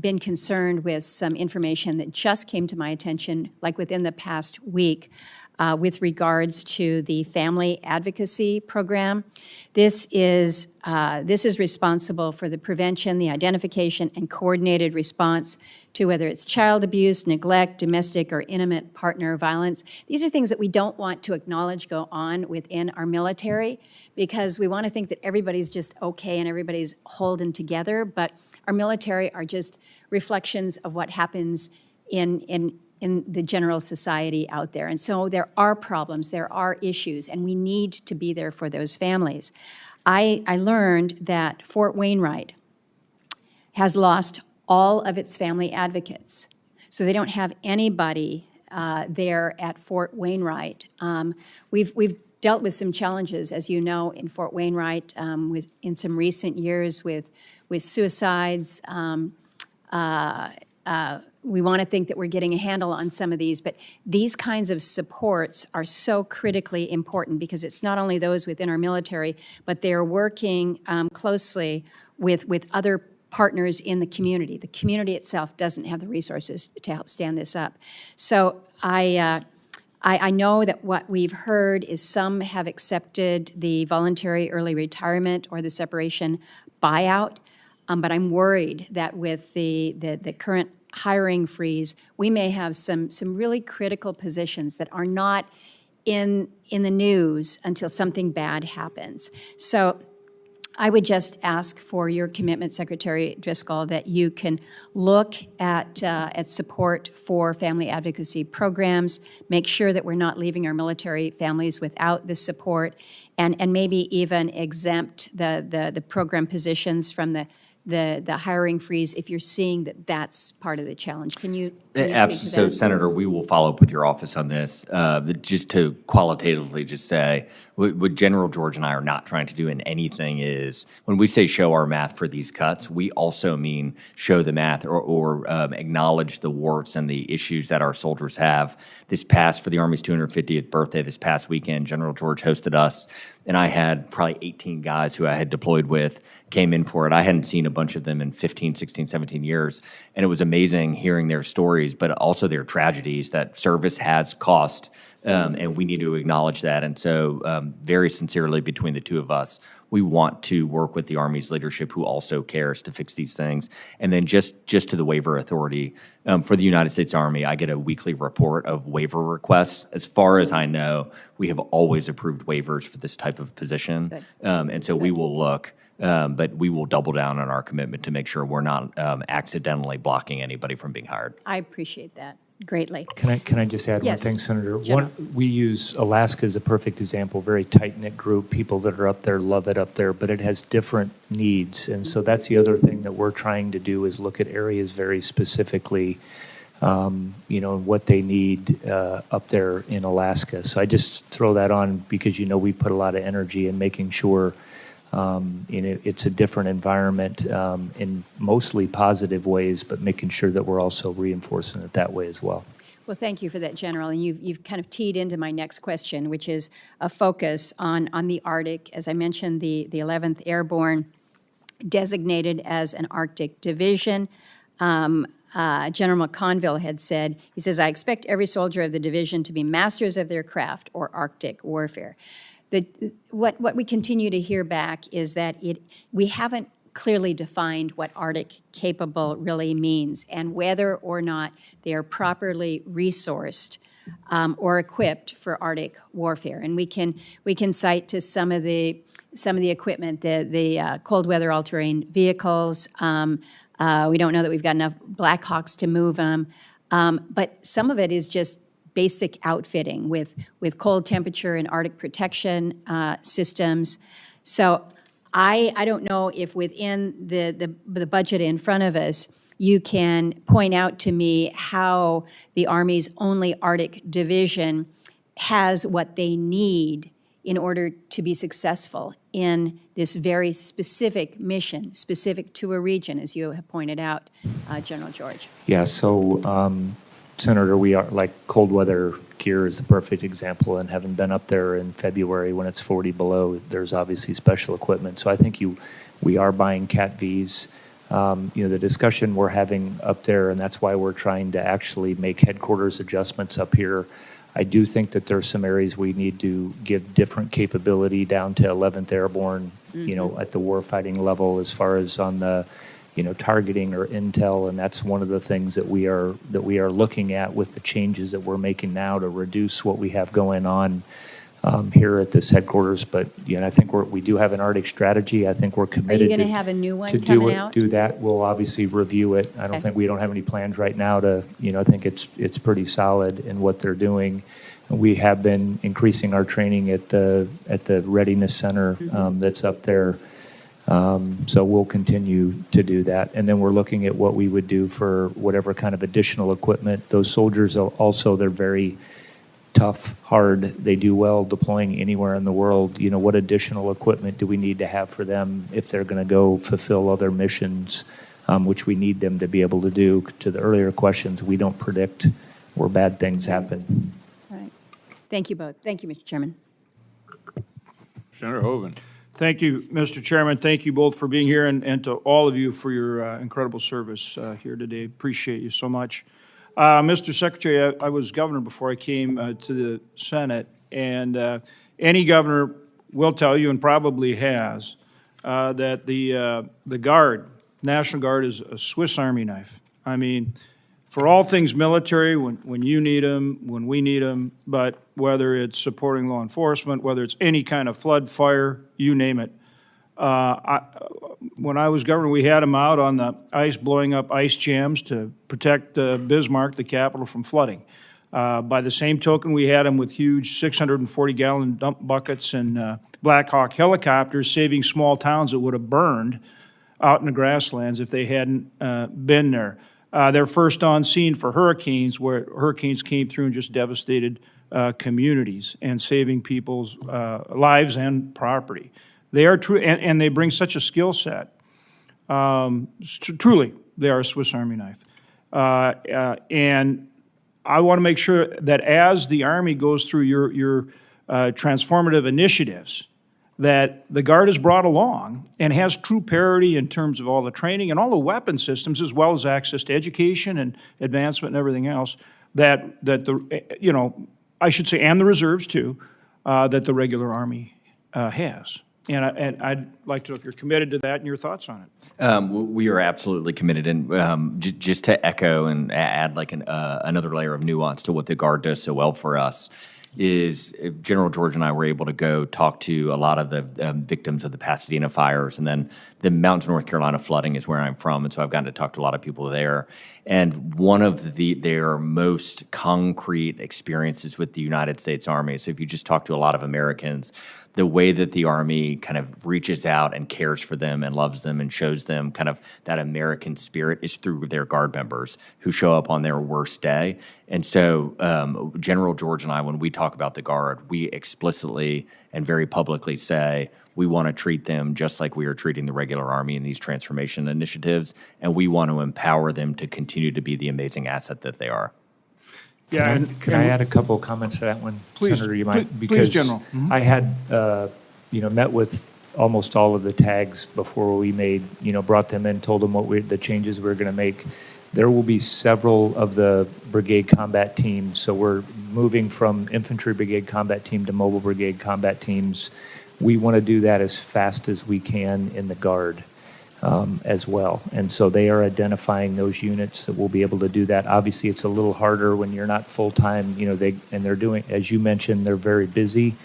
been concerned with some information that just came to my attention, like within the past week, with regards to the Family Advocacy Program. This is responsible for the prevention, the identification, and coordinated response to whether it's child abuse, neglect, domestic or intimate partner violence. These are things that we don't want to acknowledge go on within our military because we want to think that everybody's just okay and everybody's holding together, but our military are just reflections of what happens in the general society out there. And so there are problems, there are issues, and we need to be there for those families. I learned that Fort Wainwright has lost all of its family advocates. So they don't have anybody there at Fort Wainwright. We've dealt with some challenges, as you know, in Fort Wainwright in some recent years with suicides. We want to think that we're getting a handle on some of these, but these kinds of supports are so critically important because it's not only those within our military, but they're working closely with other partners in the community. The community itself doesn't have the resources to help stand this up. So I know that what we've heard is some have accepted the voluntary early retirement or the separation buyout, but I'm worried that with the current hiring freeze, we may have some really critical positions that are not in the news until something bad happens. So I would just ask for your commitment, Secretary Driscoll, that you can look at support for family advocacy programs, make sure that we're not leaving our military families without this support, and maybe even exempt the program positions from the hiring freeze if you're seeing that that's part of the challenge. Can you speak to that? So, Senator, we will follow up with your office on this. Just to qualitatively just say, what General George and I are not trying to do in anything is, when we say show our math for these cuts, we also mean show the math or acknowledge the warts and the issues that our soldiers have. For the Army's 250th birthday this past weekend, General George hosted us, and I had probably 18 guys who I had deployed with came in for it. I hadn't seen a bunch of them in 15, 16, 17 years, and it was amazing hearing their stories, but also their tragedies that service has cost, and we need to acknowledge that. And so very sincerely between the two of us, we want to work with the Army's leadership who also cares to fix these things. And then just to the waiver authority, for the United States Army, I get a weekly report of waiver requests. As far as I know, we have always approved waivers for this type of position. And so we will look, but we will double down on our commitment to make sure we're not accidentally blocking anybody from being hired. I appreciate that greatly. Can I just add Yes, one thing, Senator? General. We use Alaska as a perfect example, very tight-knit group. People that are up there love it up there, but it has different needs. And so that's the other thing that we're trying to do is look at areas very specifically, what they need up there in Alaska. So I just throw that on because, we put a lot of energy in making sure it's a different environment in mostly positive ways, but making sure that we're also reinforcing it that way as well. Well, thank you for that, General. And you've kind of teed into my next question, which is a focus on the Arctic. As I mentioned, the 11th Airborne designated as an Arctic division. General McConville had said, he says, I expect every soldier of the division to be masters of their craft or Arctic warfare. What we continue to hear back is that we haven't clearly defined what Arctic capable really means and whether or not they are properly resourced or equipped for Arctic warfare. And we can cite to some of the equipment, the cold weather all-terrain vehicles. We don't know that we've got enough Black Hawks to move them, but some of it is just basic outfitting with cold temperature and Arctic protection systems. So I don't know if within the budget in front of us, you can point out to me how the Army's only Arctic division has what they need in order to be successful in this very specific mission, specific to a region, as you have pointed out, General George. Yeah, so Senator, we are like cold weather gear is the perfect example, and having been up there in February when it's 40 below, there's obviously special equipment. So I think we are buying Cat Vs. The discussion we're having up there, and that's why we're trying to actually make headquarters adjustments up here. I do think that there's some areas we need to give different capability down to 11th Airborne, at the warfighting level as far as on the targeting or intel, and that's one of the things that we are looking at with the changes that we're making now to reduce what we have going on here at this headquarters. But I think we do have an Arctic strategy. I think we're committed. Are you going to have a new one to coming out? Do that. We'll obviously review it. I don't think we don't have any plans right now to. I think it's pretty solid in what they're doing. We have been increasing our training at the readiness center that's up there. So we'll continue to do that. And then we're looking at what we would do for whatever kind of additional equipment. Those soldiers also, they're very tough, hard. They do well deploying anywhere in the world. You know, what additional equipment do we need to have for them if they're going to go fulfill other missions, which we need them to be able to do? To the earlier questions, we don't predict where bad things happen. All right. Thank you both. Thank you, Mr. Chairman. Senator Hogan. Thank you, Mr. Chairman. Thank you both for being here, and to all of you for your incredible service here today. Appreciate you so much. Mr. Secretary, I was governor before I came to the Senate, and any governor will tell you, and probably has, that the Guard, National Guard, is a Swiss Army knife. I mean, for all things military, when you need them, when we need them, but whether it's supporting law enforcement, whether it's any kind of flood, fire, you name it. When I was governor, we had them out on the ice, blowing up ice jams to protect Bismarck, the capital, from flooding. By the same token, we had them with huge 640-gallon dump buckets and Black Hawk helicopters saving small towns that would have burned out in the grasslands if they hadn't been there. They're first on scene for hurricanes, where hurricanes came through and just devastated communities and saving people's lives and property. They are true, and they bring such a skill set. Truly, they are a Swiss Army knife. And I want to make sure that as the Army goes through your transformative initiatives, that the Guard is brought along and has true parity in terms of all the training and all the weapon systems, as well as access to education and advancement and everything else, that the, you know, I should say, and the reserves too, that the regular Army has. And I'd like to know if you're committed to that and your thoughts on it. We are absolutely committed, and just to echo and add like another layer of nuance to what the Guard does so well for us is General George and I were able to go talk to a lot of the victims of the Pasadena fires, and then the Mountains of North Carolina flooding is where I'm from, and so I've gotten to talk to a lot of people there. And one of their most concrete experiences with the United States Army, so if you just talk to a lot of Americans, the way that the Army kind of reaches out and cares for them and loves them and shows them kind of that American spirit is through their Guard members who show up on their worst day. And so General George and I, when we talk about the Guard, we explicitly and very publicly say we want to treat them just like we are treating the regular Army in these transformation initiatives, and we want to empower them to continue to be the amazing asset that they are. Yeah, Can I add a couple of comments to that one, Please, Senator? You might, please, because General. I had, met with almost all of the tags before we brought them in, told them the changes we were going to make. There will be several of the brigade combat teams, so we're moving from infantry brigade combat team to mobile brigade combat teams. We want to do that as fast as we can in the Guard. As well. And so they are identifying those units that will be able to do that. Obviously, it's a little harder when you're not full-time, they're doing, as you mentioned, they're very busy.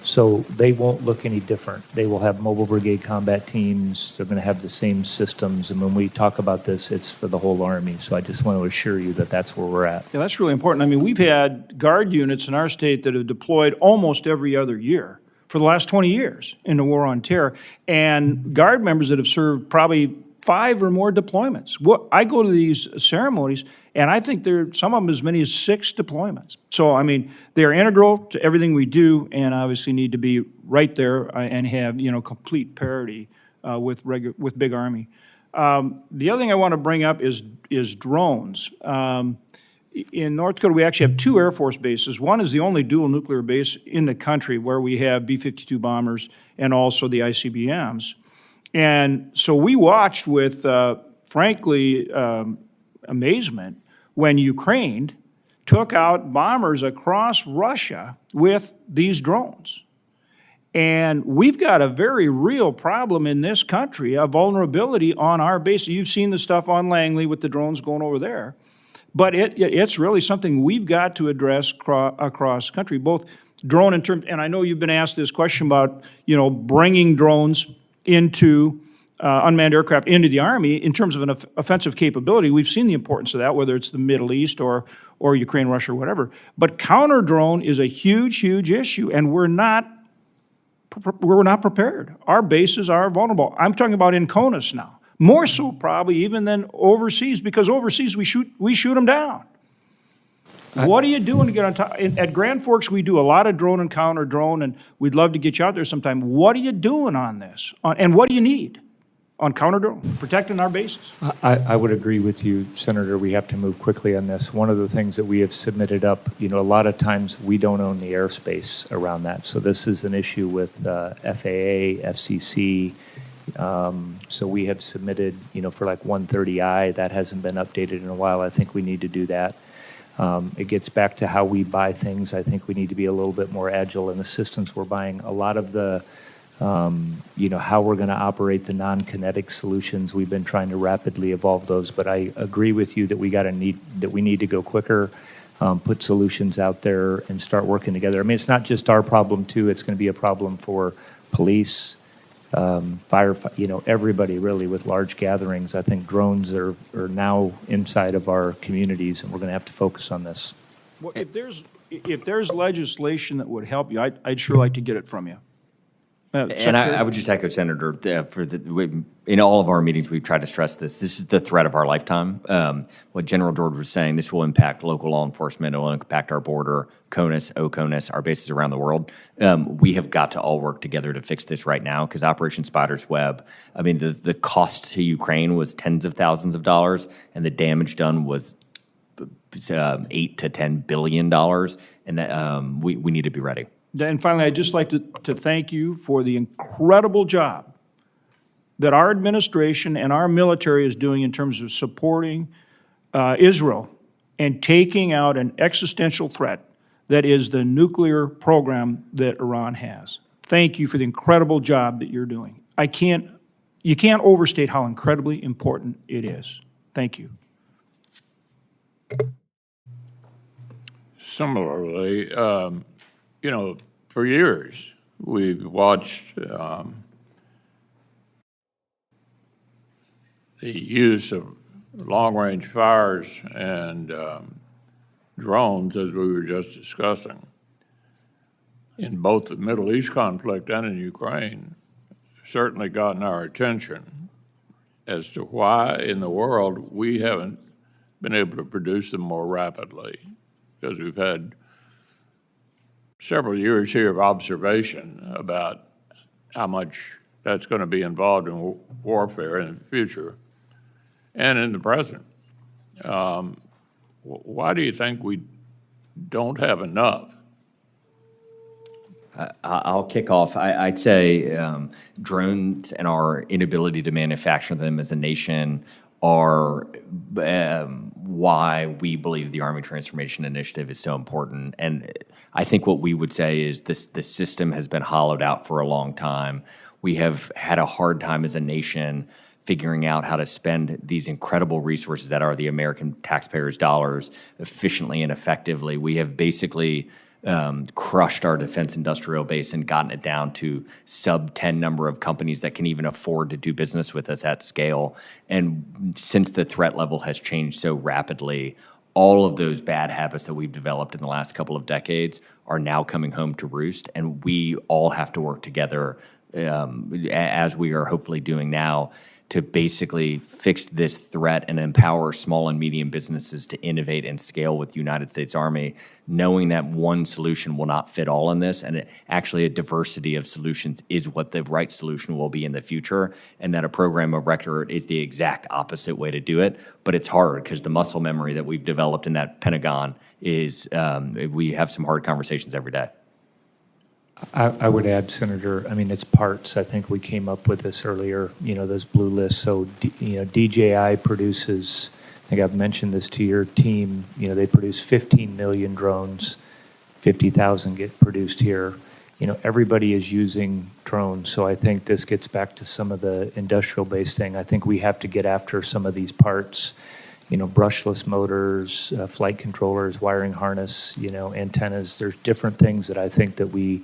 So they won't look any different. They will have mobile brigade combat teams. They're going to have the same systems. And when we talk about this, it's for the whole Army. So I just want to assure you that that's where we're at. Yeah, that's really important. I mean, we've had Guard units in our state that have deployed almost every other year for the last 20 years in the War on Terror, and Guard members that have served probably 5 or more deployments. I go to these ceremonies, and I think some of them as many as 6 deployments. So, I mean, they're integral to everything we do, and obviously need to be right there and have, complete parity with big Army. The other thing I want to bring up is drones. In North Dakota, we actually have 2 Air Force bases. One is the only dual nuclear base in the country where we have B-52 bombers and also the ICBMs. And so we watched with, frankly, amazement when Ukraine took out bombers across Russia with these drones. And we've got a very real problem in this country, a vulnerability on our base. You've seen the stuff on Langley with the drones going over there. But it's really something we've got to address across the country, both drone in terms, and I know you've been asked this question about, bringing drones into unmanned aircraft into the Army in terms of an offensive capability. We've seen the importance of that, whether it's the Middle East or Ukraine, Russia, or whatever. But counter drone is a huge, huge issue, and we're not we're not prepared. Our bases are vulnerable. I'm talking about in CONUS now, more so probably even than overseas, because overseas we shoot them down. What are you doing to get on top? At Grand Forks, we do a lot of drone and counter drone, and we'd love to get you out there sometime. What are you doing on this? And what do you need on counter drone, protecting our bases? I would agree with you, Senator. We have to move quickly on this. One of the things that we have submitted up, a lot of times we don't own the airspace around that. So this is an issue with FAA, FCC. So we have submitted, for like 130I, that hasn't been updated in a while. I think we need to do that. It gets back to how we buy things. I think we need to be a little bit more agile in the systems we're buying. A lot of the, how we're going to operate the non-kinetic solutions, we've been trying to rapidly evolve those. But I agree with you that we need to go quicker, put solutions out there, and start working together. I mean, it's not just our problem too. It's going to be a problem for police, fire, everybody really with large gatherings. I think drones are now inside of our communities, and we're going to have to focus on this. Well, if there's legislation that would help you, I'd sure like to get it from you. And I would just echo Senator, in all of our meetings, we've tried to stress this. This is the threat of our lifetime. What General George was saying, this will impact local law enforcement. It will impact our border, CONUS, OCONUS, our bases around the world. We have got to all work together to fix this right now, because Operation Spider's Web, I mean, the cost to Ukraine was tens of thousands of dollars, and the damage done was $8 to $10 billion, and that, we need to be ready. And finally, I'd just like to thank you for the incredible job that our administration and our military is doing in terms of supporting Israel and taking out an existential threat that is the nuclear program that Iran has. Thank you for the incredible job that you're doing. You can't overstate how incredibly important it is. Thank you. Similarly, for years, we've watched the use of long-range fires and drones, as we were just discussing, in both the Middle East conflict and in Ukraine, certainly gotten our attention as to why in the world we haven't been able to produce them more rapidly, because we've had several years here of observation about how much that's going to be involved in warfare in the future and in the present. Why do you think we don't have enough? I'll kick off. I'd say drones and our inability to manufacture them as a nation are why we believe the Army Transformation Initiative is so important. And I think what we would say is the system has been hollowed out for a long time. We have had a hard time as a nation figuring out how to spend these incredible resources that are the American taxpayers' dollars efficiently and effectively. We have basically crushed our defense industrial base and gotten it down to sub-10 number of companies that can even afford to do business with us at scale. And since the threat level has changed so rapidly, all of those bad habits that we've developed in the last couple of decades are now coming home to roost, and we all have to work together, as we are hopefully doing now, to basically fix this threat and empower small and medium businesses to innovate and scale with the United States Army, knowing that one solution will not fit all in this, and actually a diversity of solutions is what the right solution will be in the future, and that a program of record is the exact opposite way to do it. But it's hard because the muscle memory that we've developed in that Pentagon is, we have some hard conversations every day. I would add, Senator, I mean, it's parts. I think we came up with this earlier, those blue lists. So, DJI produces, I think I've mentioned this to your team, they produce 15 million drones, 50,000 get produced here. Everybody is using drones. So I think this gets back to some of the industrial-based thing. I think we have to get after some of these parts, brushless motors, flight controllers, wiring harness, antennas. There's different things that I think that we,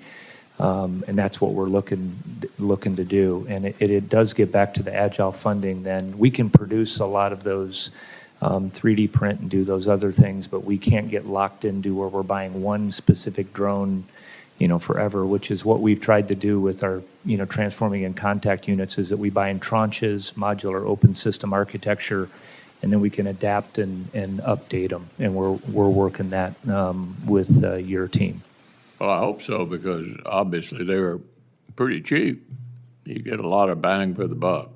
and that's what we're looking to do. And it does get back to the agile funding. Then we can produce a lot of those 3D print and do those other things, but we can't get locked into where we're buying one specific drone, forever, which is what we've tried to do with our, transforming in contact units, is that we buy in tranches, modular open system architecture, and then we can adapt and update them. And we're working that with your team. Well, I hope so, because obviously they were pretty cheap. You get a lot of bang for the buck.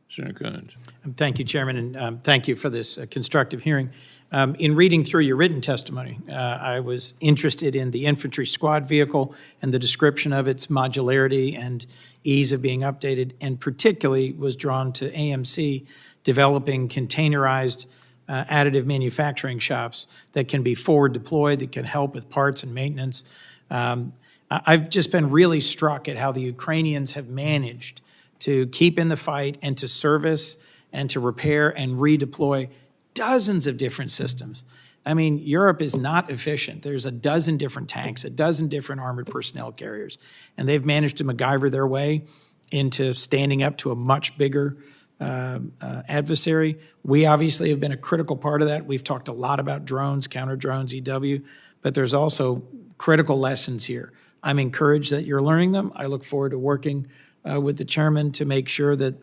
Senator Coons. Thank you, Chairman, and thank you for this constructive hearing. In reading through your written testimony, I was interested in the infantry squad vehicle and the description of its modularity and ease of being updated, and particularly was drawn to AMC developing containerized additive manufacturing shops that can be forward deployed, that can help with parts and maintenance. I've just been really struck at how the Ukrainians have managed to keep in the fight and to service and to repair and redeploy dozens of different systems. I mean, Europe is not efficient. There's a dozen different tanks, a dozen different armored personnel carriers, and they've managed to MacGyver their way into standing up to a much bigger adversary. We obviously have been a critical part of that. We've talked a lot about drones, counter drones, EW, but there's also critical lessons here. I'm encouraged that you're learning them. I look forward to working with the chairman to make sure that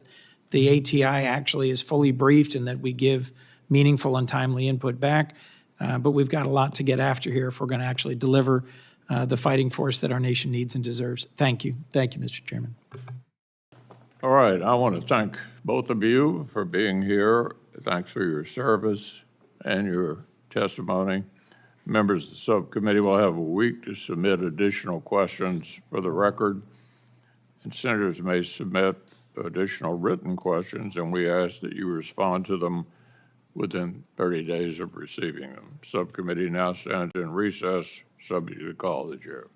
the ATI actually is fully briefed and that we give meaningful and timely input back. But we've got a lot to get after here if we're going to actually deliver the fighting force that our nation needs and deserves. Thank you. Thank you, Mr. Chairman. All right, I want to thank both of you for being here. Thanks for your service and your testimony. Members of the subcommittee will have a week to submit additional questions for the record, and senators may submit additional written questions, and we ask that you respond to them within 30 days of receiving them. Subcommittee now stands in recess, subject to the call of the chair.